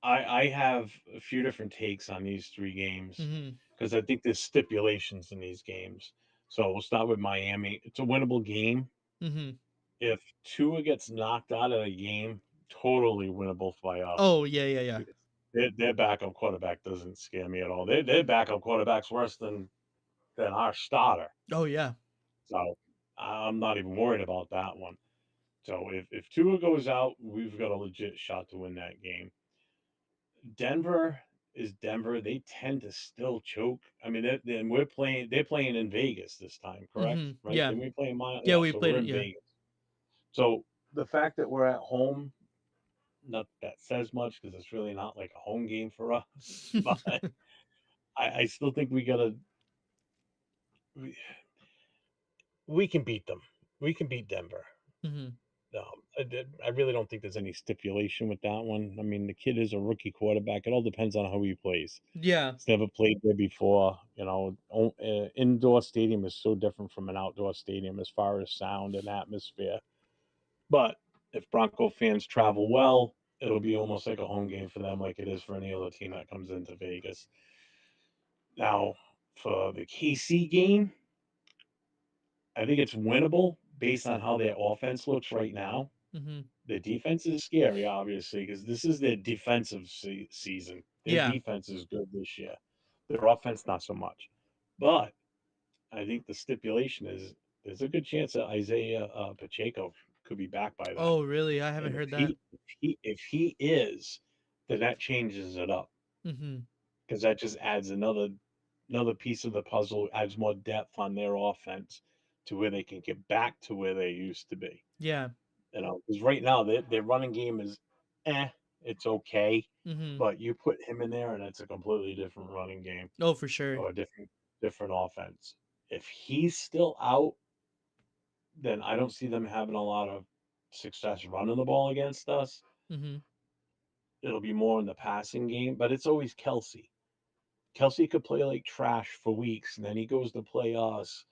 Speaker 1: I have a few different takes on these 3 games
Speaker 2: Mm-hmm.
Speaker 1: because I think there's stipulations in these games. So we'll start with Miami. It's a winnable game.
Speaker 2: Mm-hmm.
Speaker 1: If Tua gets knocked out of a game, totally winnable by us.
Speaker 2: Oh yeah, yeah, yeah.
Speaker 1: Because their backup quarterback doesn't scare me at all. Their backup quarterback's worse than our starter.
Speaker 2: Oh yeah.
Speaker 1: So I'm not even worried about that one. So if Tua goes out, we've got a legit shot to win that game. Denver is Denver. They tend to still choke. I mean, then we're playing. They're playing in Vegas this time, correct?
Speaker 2: Mm-hmm.
Speaker 1: Right?
Speaker 2: Yeah.
Speaker 1: Then we play in my
Speaker 2: Yeah,
Speaker 1: yeah.
Speaker 2: we
Speaker 1: So
Speaker 2: played
Speaker 1: we're
Speaker 2: it.
Speaker 1: in
Speaker 2: Yeah.
Speaker 1: Vegas. So the fact that we're at home, not that says much because it's really not like a home game for us. But I still think we, we can beat them. We can beat Denver.
Speaker 2: Mm-hmm.
Speaker 1: I really don't think there's any stipulation with that one. I mean, the kid is a rookie quarterback. It all depends on how he plays.
Speaker 2: Yeah.
Speaker 1: He's never played there before. You know, indoor stadium is so different from an outdoor stadium as far as sound and atmosphere. But if Bronco fans travel well, it'll be almost like a home game for them, like it is for any other team that comes into Vegas. Now, for the KC game, I think it's winnable based on how their offense looks right now.
Speaker 2: Mm-hmm.
Speaker 1: Their defense is scary, obviously, because this is their defensive season. Their
Speaker 2: Yeah.
Speaker 1: defense is good this year. Their offense, not so much. But I think the stipulation is there's a good chance that Isaiah Pacheco could be back by then.
Speaker 2: Oh really? I haven't
Speaker 1: And if
Speaker 2: heard that.
Speaker 1: he is, then that changes it up
Speaker 2: Mm-hmm.
Speaker 1: because that just adds another piece of the puzzle, adds more depth on their offense to where they can get back to where they used to be.
Speaker 2: Yeah.
Speaker 1: You know, because right now their running game is, it's okay,
Speaker 2: Mm-hmm.
Speaker 1: but you put him in there and it's a completely different running game
Speaker 2: Oh, for sure.
Speaker 1: or a different offense. If he's still out, then I don't see them having a lot of success running the ball against us.
Speaker 2: Mm-hmm.
Speaker 1: It'll be more in the passing game, but it's always Kelsey. Kelsey could play like trash for weeks, and then he goes to play us,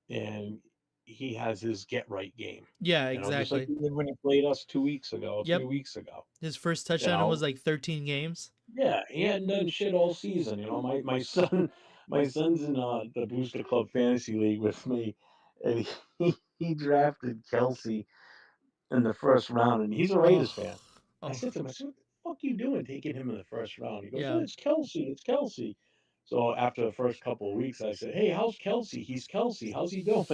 Speaker 1: and he has his get right game.
Speaker 2: Yeah,
Speaker 1: You know, just like
Speaker 2: exactly.
Speaker 1: he did when he played us 2 weeks ago,
Speaker 2: Yep.
Speaker 1: 3 weeks ago.
Speaker 2: His first
Speaker 1: You
Speaker 2: touchdown was
Speaker 1: know,
Speaker 2: like 13 games.
Speaker 1: yeah, he hadn't done shit all season. You know, my son, my son's in the Booster Club Fantasy League with me, and he drafted Kelsey in the first round, and he's a Raiders
Speaker 2: Oh.
Speaker 1: fan. I
Speaker 2: Oh.
Speaker 1: said to him, I said, "What the fuck you doing taking him in the first round?" He goes, "Oh,
Speaker 2: Yeah.
Speaker 1: it's Kelsey, it's Kelsey." So after the first couple of weeks, I said, "Hey, how's Kelsey? He's Kelsey. How's he doing?"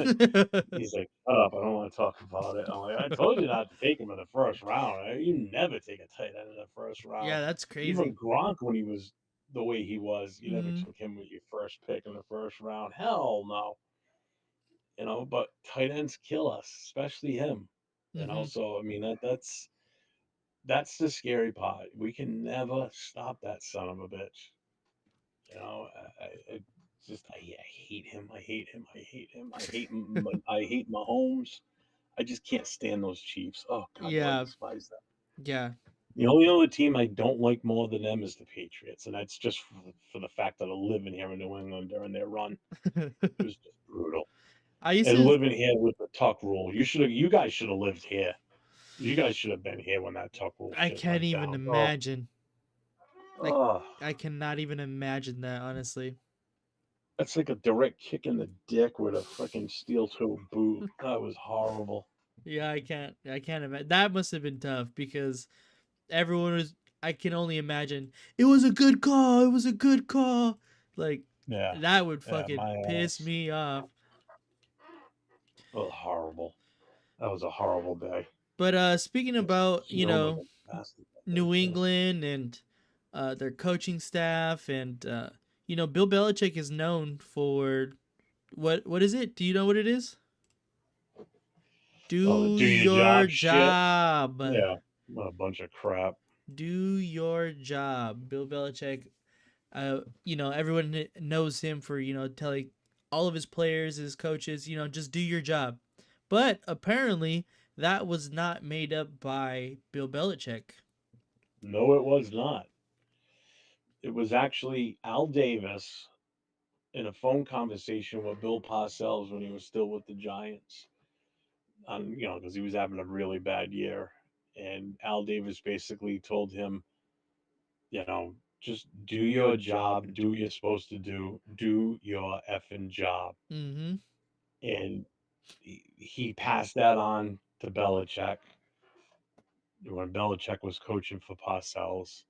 Speaker 1: He's like, "Shut up! I don't want to talk about it." I'm like, "I told you not to take him in the first round. You never take a tight end in the first round.
Speaker 2: Yeah, that's
Speaker 1: Even
Speaker 2: crazy.
Speaker 1: Gronk, when he was the way he was, you never
Speaker 2: Mm-hmm.
Speaker 1: took him with your first pick in the first round. Hell no." You know, but tight ends kill us, especially him. You know,
Speaker 2: Mm-hmm.
Speaker 1: so I mean that's the scary part. We can never stop that son of a bitch. You know, I just I hate him. I hate him. I hate him. I hate Mahomes. I just can't stand those Chiefs. Oh God, do I
Speaker 2: Yeah.
Speaker 1: despise them.
Speaker 2: Yeah.
Speaker 1: The only other team I don't like more than them is the Patriots, and that's just for the fact that I live in here in New England during their run. It was just brutal.
Speaker 2: I used
Speaker 1: and
Speaker 2: to
Speaker 1: living here with the tuck rule. You guys should have lived here. You guys should have been here when that tuck rule
Speaker 2: I
Speaker 1: shit
Speaker 2: can't
Speaker 1: went
Speaker 2: even
Speaker 1: down. Oh,
Speaker 2: imagine. Like
Speaker 1: oh,
Speaker 2: I cannot even imagine that, honestly.
Speaker 1: that's like a direct kick in the dick with a freaking steel toe boot. That was horrible.
Speaker 2: Yeah, I can't imagine. That must have been tough because everyone was I can only imagine. It was a good call. It was a good call. Like
Speaker 1: Yeah,
Speaker 2: that would
Speaker 1: yeah,
Speaker 2: fucking
Speaker 1: my
Speaker 2: piss
Speaker 1: ass.
Speaker 2: me off.
Speaker 1: Oh, horrible. That was a horrible day.
Speaker 2: But speaking about,
Speaker 1: Snowed like a bastard that day
Speaker 2: New
Speaker 1: too.
Speaker 2: England and their coaching staff and Bill Belichick is known for what is it? Do you know what it is?
Speaker 1: Oh, the
Speaker 2: Do
Speaker 1: do your
Speaker 2: your
Speaker 1: job shit.
Speaker 2: job.
Speaker 1: Yeah, what a bunch of crap.
Speaker 2: Do your job. Bill Belichick, everyone knows him for, telling all of his players, his coaches, just do your job. But apparently that was not made up by Bill Belichick.
Speaker 1: No, it was not. It was actually Al Davis in a phone conversation with Bill Parcells when he was still with the Giants. Because he was having a really bad year, and Al Davis basically told him, just do your job, do what you're supposed to do your effing job,
Speaker 2: Mm-hmm.
Speaker 1: and he passed that on to Belichick when Belichick was coaching for Parcells.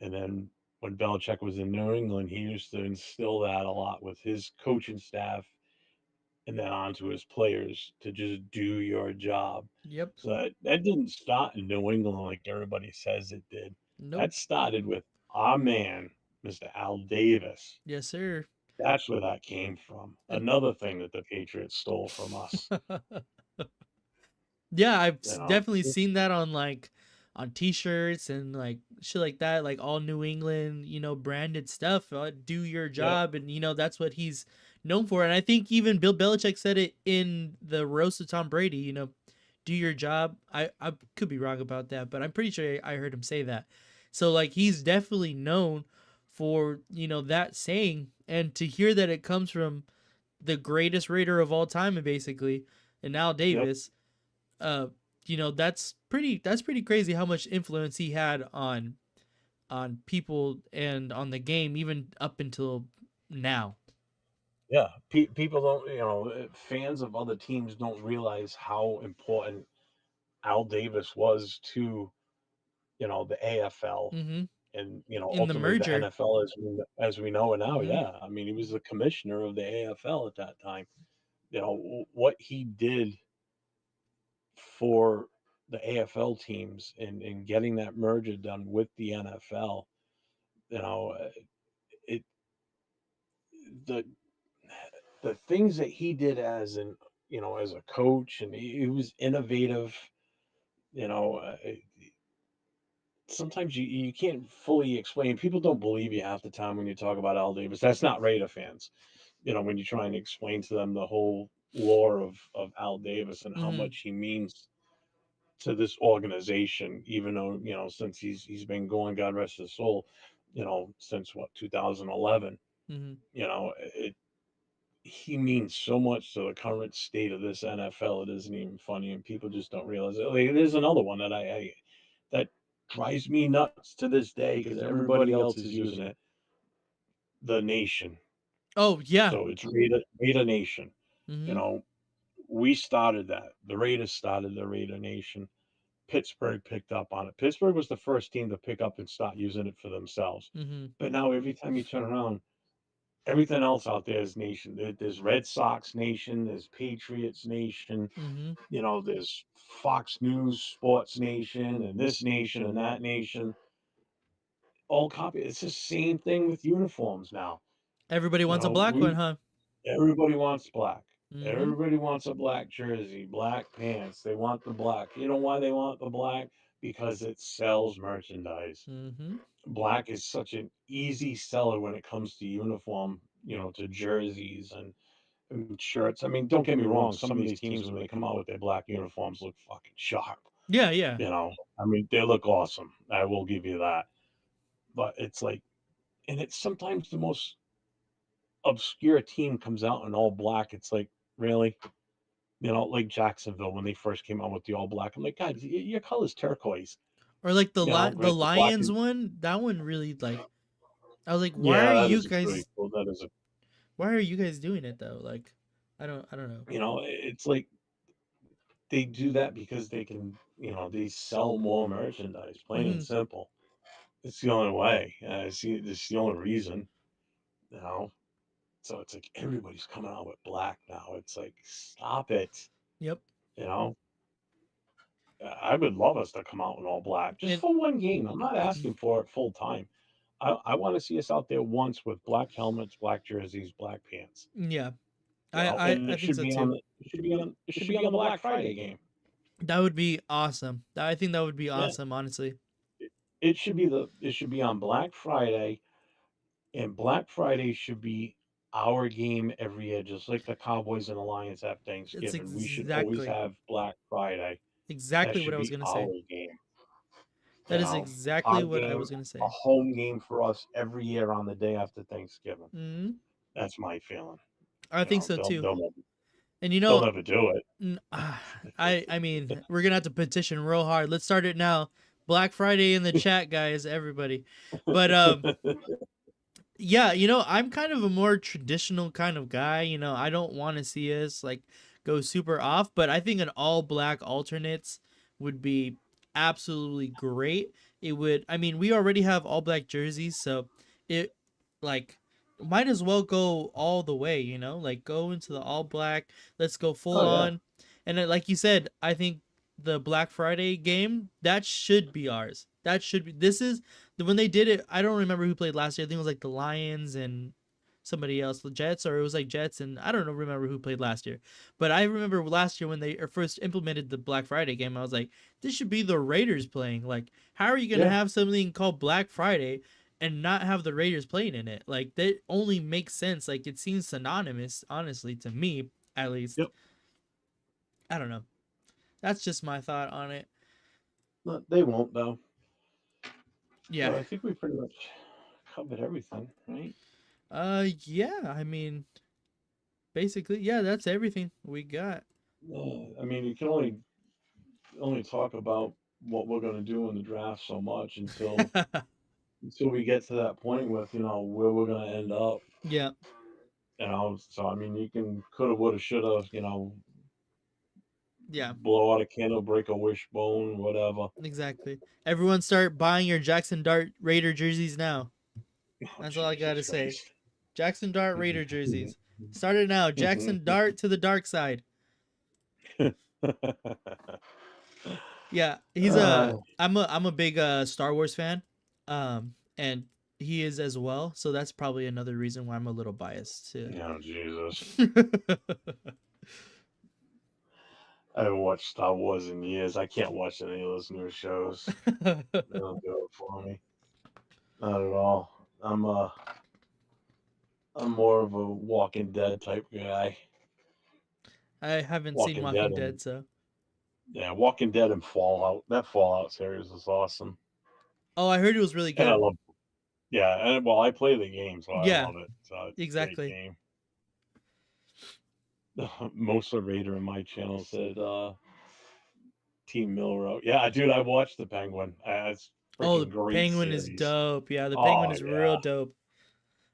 Speaker 1: And then when Belichick was in New England, he used to instill that a lot with his coaching staff and then on to his players to just do your job.
Speaker 2: Yep.
Speaker 1: So that didn't start in New England like everybody says it did. That
Speaker 2: Nope.
Speaker 1: started with our man, Mr. Al Davis.
Speaker 2: Yes, sir.
Speaker 1: That's where that came from.
Speaker 2: And
Speaker 1: Another thing that the Patriots stole from us.
Speaker 2: yeah, I've
Speaker 1: You know,
Speaker 2: definitely seen that on on t-shirts and like shit like that, like all New England, branded stuff. Do your
Speaker 1: yep,
Speaker 2: job, and that's what he's known for. And I think even Bill Belichick said it in the roast of Tom Brady. Do your job. I could be wrong about that, but I'm pretty sure I heard him say that. So like he's definitely known for that saying, and to hear that it comes from the greatest Raider of all time, basically, and Al
Speaker 1: yep,
Speaker 2: Davis. uh that's pretty crazy how much influence he had on people and on the game even up until now.
Speaker 1: yeah. People don't, fans of other teams don't realize how important Al Davis was to, the AFL
Speaker 2: Mm-hmm.
Speaker 1: and,
Speaker 2: In the
Speaker 1: ultimately the
Speaker 2: merger.
Speaker 1: NFL as we know it now.
Speaker 2: Mm-hmm.
Speaker 1: Yeah. I mean, he was the commissioner of the AFL at that time. What he did for the AFL teams and getting that merger done with the NFL, you know, uh, it the the things that he did as a coach, and he was innovative. You know, uh, Sometimes you can't fully explain. People don't believe you half the time when you talk about Al Davis. That's not Raider fans. When you try and explain to them the whole lore of Al Davis and how
Speaker 2: Mm-hmm.
Speaker 1: much he means to this organization, even though, since he's been going, God rest his soul, since what, 2011,
Speaker 2: Mm-hmm.
Speaker 1: he means so much to the current state of this NFL. It isn't even funny, and people just don't realize it. Like, there's another one that drives me nuts to this day because everybody else is using it. The Nation.
Speaker 2: Oh yeah.
Speaker 1: So it's Raider Nation. You
Speaker 2: Mm-hmm.
Speaker 1: know, we started that. The Raiders started the Raider Nation. Pittsburgh picked up on it. Pittsburgh was the first team to pick up and start using it for themselves.
Speaker 2: Mm-hmm.
Speaker 1: But now every time you turn around, everything else out there is nation. There's Red Sox Nation, there's Patriots Nation,
Speaker 2: Mm-hmm.
Speaker 1: there's Fox News Sports Nation, and this nation and that nation. All copy. It's the same thing with uniforms now.
Speaker 2: Everybody
Speaker 1: You
Speaker 2: wants a
Speaker 1: know,
Speaker 2: black one,
Speaker 1: we
Speaker 2: huh?
Speaker 1: Everybody wants black.
Speaker 2: Mm-hmm.
Speaker 1: Everybody wants a black jersey, black pants. They want the black. You know why they want the black? Because it sells merchandise.
Speaker 2: Mm-hmm.
Speaker 1: Black is such an easy seller when it comes to uniform, to jerseys and shirts. I mean, don't get me wrong. Some of these teams, when they come out with their black uniforms, look fucking sharp.
Speaker 2: Yeah, yeah.
Speaker 1: I mean, they look awesome. I will give you that. But it's like, and it's sometimes the most obscure team comes out in all black. It's like, Really? You know, like Jacksonville when they first came out with the all black. I'm like, God, your color's turquoise.
Speaker 2: Or like
Speaker 1: You know,
Speaker 2: the
Speaker 1: granted, black
Speaker 2: Lions
Speaker 1: is
Speaker 2: one, that one really like I was like,
Speaker 1: yeah, that is a pretty cool. That is a
Speaker 2: why are you guys doing it though? Like I don't know.
Speaker 1: you know, it's like they do that because they can, they sell more merchandise, plain and
Speaker 2: Mhm.
Speaker 1: simple. It's the only way. I see it's the only reason, you know. So it's like everybody's coming out with black now. It's like, stop it.
Speaker 2: Yep.
Speaker 1: You know, I would love us to come out in all black just
Speaker 2: And
Speaker 1: for one game. I'm not asking for it full time. I want to see us out there once with black helmets, black jerseys, black pants.
Speaker 2: yeah.
Speaker 1: You know, and
Speaker 2: I
Speaker 1: it
Speaker 2: think
Speaker 1: should
Speaker 2: so
Speaker 1: be on
Speaker 2: too.
Speaker 1: the it should be on it should be on the Black Friday game.
Speaker 2: That would be awesome. I think that would be
Speaker 1: Yeah,
Speaker 2: awesome, honestly.
Speaker 1: it should be on Black Friday, and Black Friday should be our game every year, just like the Cowboys and the Lions have
Speaker 2: It's
Speaker 1: Thanksgiving. We should always have Black Friday. That
Speaker 2: exactly what
Speaker 1: should
Speaker 2: I was
Speaker 1: be
Speaker 2: gonna
Speaker 1: our
Speaker 2: say.
Speaker 1: game. You
Speaker 2: That is
Speaker 1: know,
Speaker 2: exactly
Speaker 1: our
Speaker 2: what I
Speaker 1: game,
Speaker 2: was gonna
Speaker 1: a
Speaker 2: say.
Speaker 1: home game for us every year on the day after Thanksgiving.
Speaker 2: Hmm.
Speaker 1: That's my feeling.
Speaker 2: I
Speaker 1: You
Speaker 2: think
Speaker 1: know,
Speaker 2: so too. And you
Speaker 1: they'll
Speaker 2: know,
Speaker 1: never do it.
Speaker 2: I mean, we're gonna have to petition real hard. Let's start it now. Black Friday in the chat, guys, everybody. But yeah, I'm kind of a more traditional kind of guy. I don't want to see us like go super off, but I think an all black alternates would be absolutely great. It would, I mean, we already have all black jerseys, so it like might as well go all the way, like go into the all black. Let's go full
Speaker 1: Oh yeah,
Speaker 2: on. And then, like you said, I think the Black Friday game that should be ours. That should be. This is when they did it. I don't remember who played last year. I think it was like the Lions and somebody else, the Jets, or it was like Jets and I don't know. Remember who played last year? But I remember last year when they first implemented the Black Friday game. I was like, this should be the Raiders playing. Like, how are you gonna
Speaker 1: yeah,
Speaker 2: have something called Black Friday and not have the Raiders playing in it? Like, that only makes sense. Like, it seems synonymous, honestly, to me at least.
Speaker 1: yep.
Speaker 2: I don't know. That's just my thought on it.
Speaker 1: No, they won't though.
Speaker 2: Yeah.
Speaker 1: So I think we pretty much covered everything, right?
Speaker 2: Yeah. I mean, basically, yeah. That's everything we got.
Speaker 1: I mean, you can only talk about what we're going to do in the draft so much until we get to that point with where we're going to end up.
Speaker 2: Yeah.
Speaker 1: So I mean, you can coulda, woulda, shoulda,
Speaker 2: Yeah.
Speaker 1: blow out a candle, break a wishbone, whatever.
Speaker 2: Exactly. Everyone start buying your Jackson Dart Raider jerseys now.
Speaker 1: Oh
Speaker 2: That's all I gotta
Speaker 1: Jesus
Speaker 2: say.
Speaker 1: Christ!
Speaker 2: Jackson Dart Raider jerseys. Start it now. Jackson Dart to the dark side. Yeah, he's
Speaker 1: uh,
Speaker 2: a. I'm a big Star Wars fan, and he is as well. So that's probably another reason why I'm a little biased too.
Speaker 1: oh Jesus! I haven't watched Star Wars in years. I can't watch any of those new shows. They don't do it for me. Not at all. I'm more of a Walking Dead type guy.
Speaker 2: I haven't seen
Speaker 1: Walking Dead
Speaker 2: Walking
Speaker 1: and
Speaker 2: Dead, so.
Speaker 1: yeah, Walking Dead and Fallout. That Fallout series is awesome,
Speaker 2: Oh, I heard it was really
Speaker 1: and I
Speaker 2: good.
Speaker 1: love. Yeah, and well, I play the game, so I
Speaker 2: Yeah,
Speaker 1: love it. So it's a great
Speaker 2: exactly.
Speaker 1: game. Most of Raider in my channel said Team Milrow. Yeah, dude, I watched the Penguin. It's
Speaker 2: Oh,
Speaker 1: freaking
Speaker 2: the
Speaker 1: great
Speaker 2: Penguin is
Speaker 1: series.
Speaker 2: dope. Yeah, the Penguin
Speaker 1: Oh
Speaker 2: is real
Speaker 1: yeah.
Speaker 2: dope.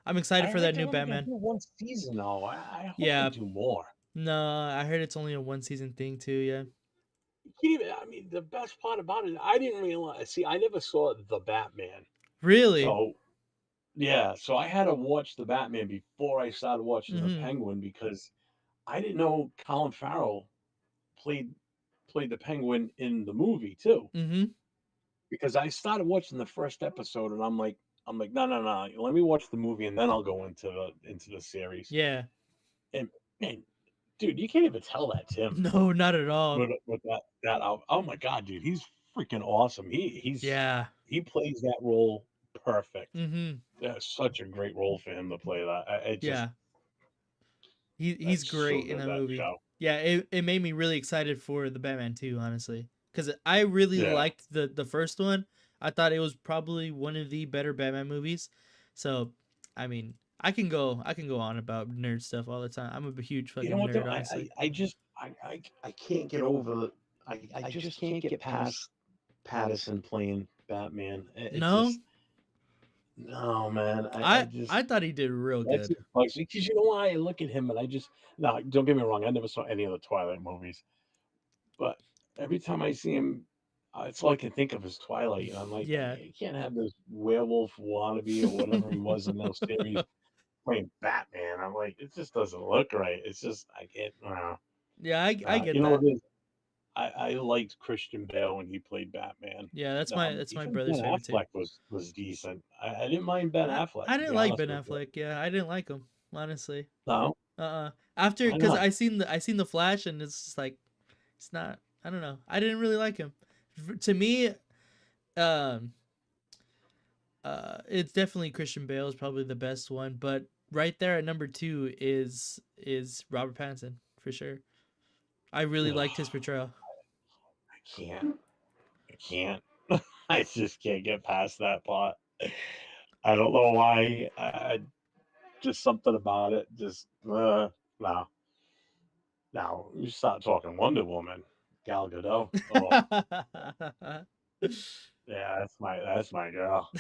Speaker 2: I'm excited
Speaker 1: I
Speaker 2: for
Speaker 1: heard
Speaker 2: that
Speaker 1: they're
Speaker 2: new
Speaker 1: only gonna
Speaker 2: Batman.
Speaker 1: do one season though. I hope they
Speaker 2: Yeah.
Speaker 1: do more.
Speaker 2: No, I heard it's only a one season thing too. Yeah.
Speaker 1: You can't even, I mean, the best part about it, I didn't realize. See, I never saw the Batman,
Speaker 2: Really?
Speaker 1: so yeah, so I had to watch the Batman before I started watching the
Speaker 2: Mm-hmm.
Speaker 1: Penguin because I didn't know Colin Farrell played played the Penguin in the movie too.
Speaker 2: Mm-hmm.
Speaker 1: Because I started watching the first episode and I'm like, no, no, no, let me watch the movie and then I'll go into the series.
Speaker 2: Yeah.
Speaker 1: And man, dude, you can't even tell that's him
Speaker 2: No, not at all.
Speaker 1: with that out. Oh my god, dude, he's freaking awesome.
Speaker 2: Yeah.
Speaker 1: He plays that role perfect.
Speaker 2: Mm-hmm.
Speaker 1: That's such a great role for him to play that. It just
Speaker 2: Yeah. He's
Speaker 1: that's so
Speaker 2: great in
Speaker 1: good
Speaker 2: that
Speaker 1: that
Speaker 2: movie.
Speaker 1: show.
Speaker 2: Yeah, it made me really excited for the Batman too, honestly. Because I really
Speaker 1: Yeah,
Speaker 2: liked the first one. I thought it was probably one of the better Batman movies. So, I mean, I can go on about nerd stuff all the time. I'm a huge
Speaker 1: You know
Speaker 2: fucking
Speaker 1: what though?
Speaker 2: nerd, honestly.
Speaker 1: I just I can't get over I just can't get past Patterson playing Batman. It
Speaker 2: No,
Speaker 1: just no man. I
Speaker 2: I
Speaker 1: just
Speaker 2: thought he did real
Speaker 1: that
Speaker 2: good.
Speaker 1: just bugs me because you know why? I look at him and I just no, don't get me wrong, I never saw any of the Twilight movies, but every time I see him, it's all I can think of is Twilight, and I'm like,
Speaker 2: Yeah.
Speaker 1: you can't have this werewolf wannabe or whatever he was in those series playing Batman. I'm like, it just doesn't look right. It's just I can't.
Speaker 2: Yeah, I get
Speaker 1: You know
Speaker 2: that.
Speaker 1: what it is? I liked Christian Bale when he played Batman.
Speaker 2: Yeah, that's my
Speaker 1: Even
Speaker 2: brother's
Speaker 1: Ben
Speaker 2: favorite too.
Speaker 1: Affleck was decent. I didn't mind Ben Affleck
Speaker 2: I
Speaker 1: to
Speaker 2: didn't
Speaker 1: be
Speaker 2: like
Speaker 1: honest
Speaker 2: Ben
Speaker 1: with you.
Speaker 2: Affleck. Yeah, I didn't like him, honestly.
Speaker 1: No,
Speaker 2: After,
Speaker 1: why
Speaker 2: cuz
Speaker 1: not?
Speaker 2: I seen the Flash, and it's just like it's not, I don't know. I didn't really like him. To me, um it's definitely Christian Bale is probably the best one, but right there at number 2 is Robert Pattinson for sure. I really
Speaker 1: Ugh,
Speaker 2: liked his portrayal.
Speaker 1: I can't. I can't. I just can't get past that plot. I don't know why. Just something about it. Just no. Now you start talking Wonder Woman, Gal Gadot. Oh yeah, that's my girl.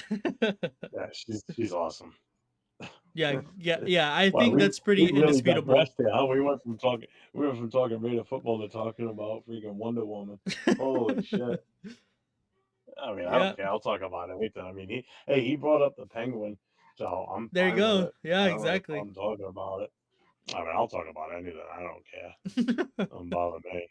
Speaker 1: Yeah, she's awesome.
Speaker 2: Yeah, yeah, yeah. I
Speaker 1: Well,
Speaker 2: think that's
Speaker 1: we
Speaker 2: pretty
Speaker 1: really
Speaker 2: indisputable.
Speaker 1: digressed here, huh? We went from talking Raider football to talking about freaking Wonder Woman. Holy shit! I mean, I don't
Speaker 2: Yeah,
Speaker 1: care. I'll talk about anything. I mean, he brought up the Penguin, so I'm
Speaker 2: there you
Speaker 1: fine with
Speaker 2: go.
Speaker 1: it.
Speaker 2: Yeah,
Speaker 1: I don't have a
Speaker 2: exactly.
Speaker 1: problem talking about it. I mean, I'll talk about anything. I don't care. Don't bother me.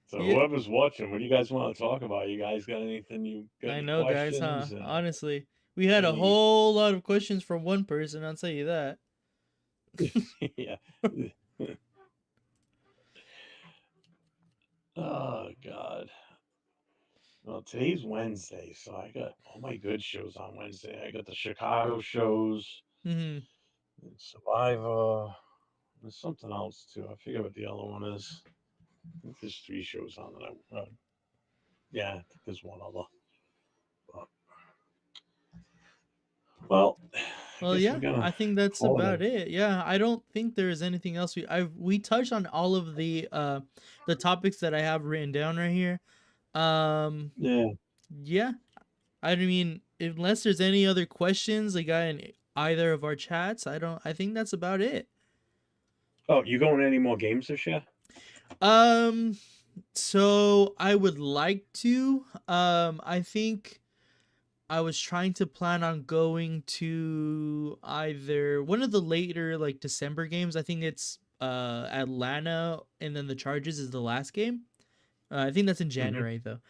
Speaker 1: So
Speaker 2: Yeah,
Speaker 1: whoever's watching, what do you guys want to talk about? You guys got anything? You got
Speaker 2: I
Speaker 1: any
Speaker 2: know, guys,
Speaker 1: questions
Speaker 2: huh?
Speaker 1: and
Speaker 2: Honestly, we had a
Speaker 1: any?
Speaker 2: whole lot of questions from one person, I'll tell you that.
Speaker 1: Yeah. Oh God. Well, today's Wednesday, so I got all my good shows on Wednesday. I got the Chicago shows,
Speaker 2: Mhm.
Speaker 1: and Survivor. There's something else too. I forget what the other one is. I think there's three shows on that. Yeah, I think there's one other. But, well, I
Speaker 2: Well,
Speaker 1: guess we're
Speaker 2: yeah,
Speaker 1: gonna
Speaker 2: I think that's
Speaker 1: call
Speaker 2: about
Speaker 1: it.
Speaker 2: it. Yeah, I don't think there's anything else we touched on all of the topics that I have written down right here. Um
Speaker 1: Yeah.
Speaker 2: yeah, I mean, unless there's any other questions like in either of our chats, I think that's about it.
Speaker 1: Oh, you going to any more games this year?
Speaker 2: Um so I would like to I think I was trying to plan on going to either one of the later like December games. I think it's Atlanta, and then the Chargers is the last game. I think that's in
Speaker 1: Hmm.
Speaker 2: January though.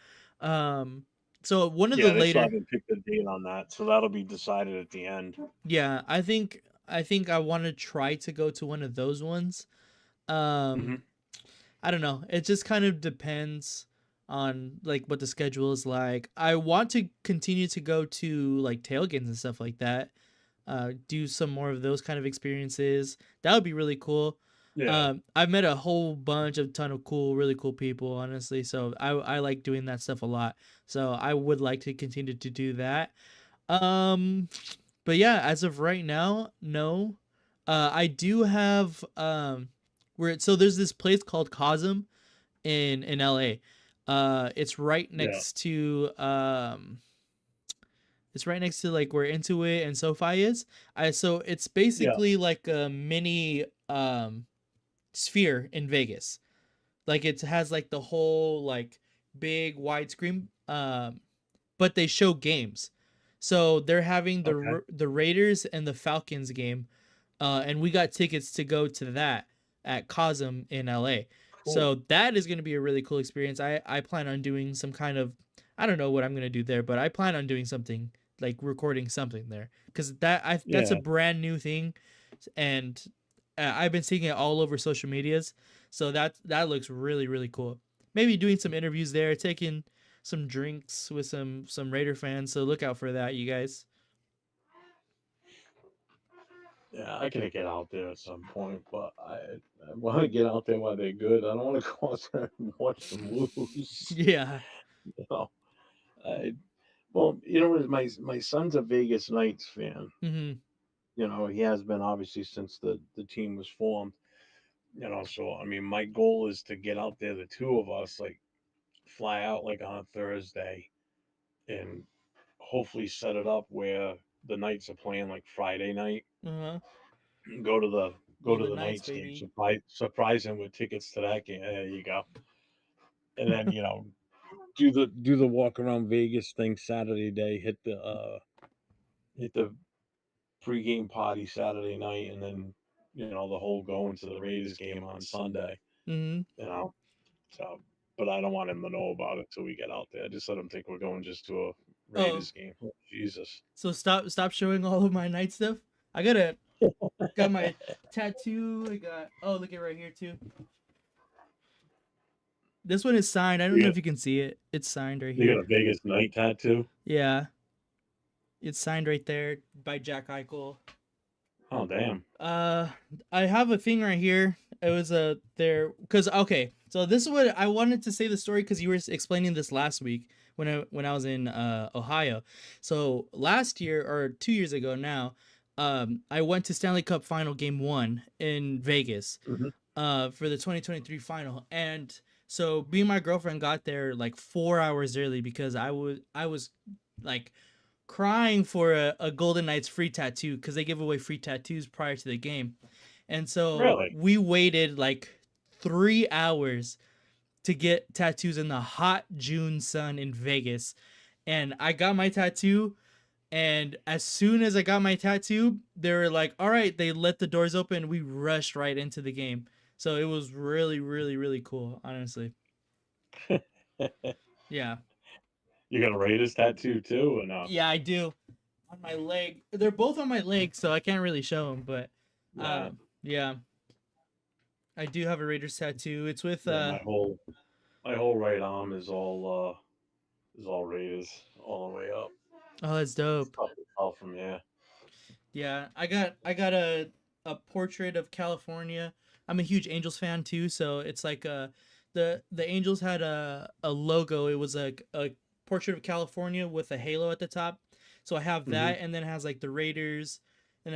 Speaker 2: Um so one of the
Speaker 1: Yeah, they still
Speaker 2: later,
Speaker 1: haven't picked a date on that, so that'll be decided at the end.
Speaker 2: yeah, I think I want to try to go to one of those ones. Um
Speaker 1: Hmm.
Speaker 2: I don't know. It just kind of depends on like what the schedule is like. I want to continue to go to like tailgates and stuff like that. Do some more of those kind of experiences. That would be really cool.
Speaker 1: Yeah.
Speaker 2: I've met a whole bunch of ton of really cool people, honestly. So I like doing that stuff a lot. So I would like to continue to do that. Um, but yeah, as of right now, no. I do have where so there's this place called Cosm in LA. It's right
Speaker 1: Yeah.
Speaker 2: next to it's right next to like where Intuit and SoFi is. I so it's
Speaker 1: Yeah.
Speaker 2: basically like a mini sphere in Vegas. Like it has like the whole like big widescreen but they show games. So they're having
Speaker 1: Okay.
Speaker 2: the Raiders and the Falcons game, and we got tickets to go to that at Cosm in LA.
Speaker 1: Cool.
Speaker 2: So that is going to be a really cool experience. I plan on doing some kind of, I don't know what I'm going to do there, but I plan on doing something like recording something there because that's a
Speaker 1: Yeah.
Speaker 2: brand new thing, and I've been seeing it all over social medias. So that looks really cool. Maybe doing some interviews there, taking some drinks with some Raider fans. So look out for that, you guys.
Speaker 1: Yeah, I could get out there at some point, but I want to get out there while they're good. I don't want to go out there and watch them lose.
Speaker 2: Yeah.
Speaker 1: You know, I well, my son's a Vegas Knights fan,
Speaker 2: Hmm.
Speaker 1: he has been obviously since the team was formed. So I mean, my goal is to get out there, the two of us, like fly out like on a Thursday, and hopefully set it up where the Knights are playing like Friday night.
Speaker 2: Uh-huh.
Speaker 1: Go to the go to
Speaker 2: Golden
Speaker 1: the
Speaker 2: Knights,
Speaker 1: Knights game.
Speaker 2: baby.
Speaker 1: Surprise him with tickets to that game. There you go. And then do the walk around Vegas thing Saturday day. Hit the pregame party Saturday night, and then the whole going to the Raiders game on Sunday.
Speaker 2: Mhm.
Speaker 1: You know, so but I don't want him to know about it till we get out there. Just let him think we're going just to a
Speaker 2: Oh,
Speaker 1: Raiders game. Oh, Jesus.
Speaker 2: so stop showing all of my night stuff. I got my tattoo. I got look at right here too. This one is signed. I don't
Speaker 1: You
Speaker 2: know
Speaker 1: got
Speaker 2: if you can see it. It's signed right
Speaker 1: you
Speaker 2: here.
Speaker 1: got a Vegas night tattoo?
Speaker 2: Yeah, it's signed right there by Jack Eichel.
Speaker 1: Oh damn.
Speaker 2: Uh, I have a thing right here. It was there because okay. So this is what I wanted to say the story because you were explaining this last week when I was in Ohio. So last year or 2 years ago now, I went to Stanley Cup Final Game One in Vegas,
Speaker 1: Hmm.
Speaker 2: for the 2023 final, and so me and my girlfriend got there like 4 hours early because I was like crying for a Golden Knights free tattoo because they give away free tattoos prior to the game. And so
Speaker 1: Really?
Speaker 2: we waited like 3 hours to get tattoos in the hot June sun in Vegas. And I got my tattoo. And as soon as I got my tattoo, they were like, all right, they let the doors open. We rushed right into the game. So it was really, really, really cool, honestly. Yeah.
Speaker 1: You got a Raiders tattoo too, or no?
Speaker 2: Yeah, I do. On my leg. They're both on my leg, so I can't really show them. But
Speaker 1: Right.
Speaker 2: yeah, I do have a Raiders tattoo. It's with
Speaker 1: Yeah, my whole right arm is all Raiders all the way up.
Speaker 2: oh, that's
Speaker 1: It's
Speaker 2: dope.
Speaker 1: tough to tell from here.
Speaker 2: Yeah, I got a portrait of California. I'm a huge Angels fan too, so it's like the Angels had a logo. It was a portrait of California with a halo at the top. So I have
Speaker 1: Hmm.
Speaker 2: that, and then it has like the Raiders and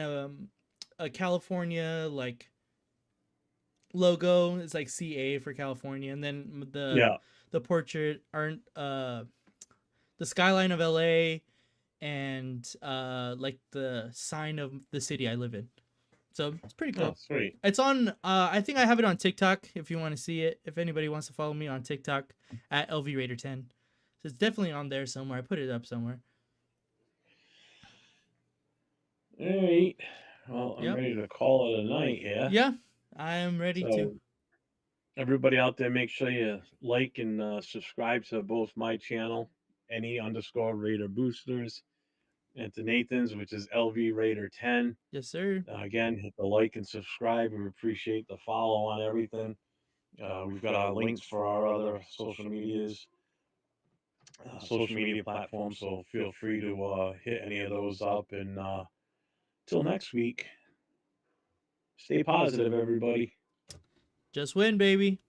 Speaker 2: a California like logo. It's like CA for California, and then
Speaker 1: Yeah.
Speaker 2: the portrait aren't the skyline of LA and like the sign of the city I live in. So it's pretty
Speaker 1: Oh,
Speaker 2: cool.
Speaker 1: sweet.
Speaker 2: It's on I think I have it on TikTok if you want to see it. If anybody wants to follow me on TikTok at LVRaider10. So it's definitely on there somewhere. I put it up somewhere.
Speaker 1: All right. Well, I'm
Speaker 2: Yep.
Speaker 1: ready to call it a night here.
Speaker 2: Yeah. I am ready to.
Speaker 1: So everybody out there, make sure you like and subscribe to both my channel, any_Raider Boosters, and to Nathan's, which is LV Raider 10.
Speaker 2: Yes, sir.
Speaker 1: Again, hit the like and subscribe. We appreciate the follow on everything. We've got our links for our other social media platforms, so feel free to hit any of those up. And till next week, stay positive, everybody.
Speaker 2: Just win, baby.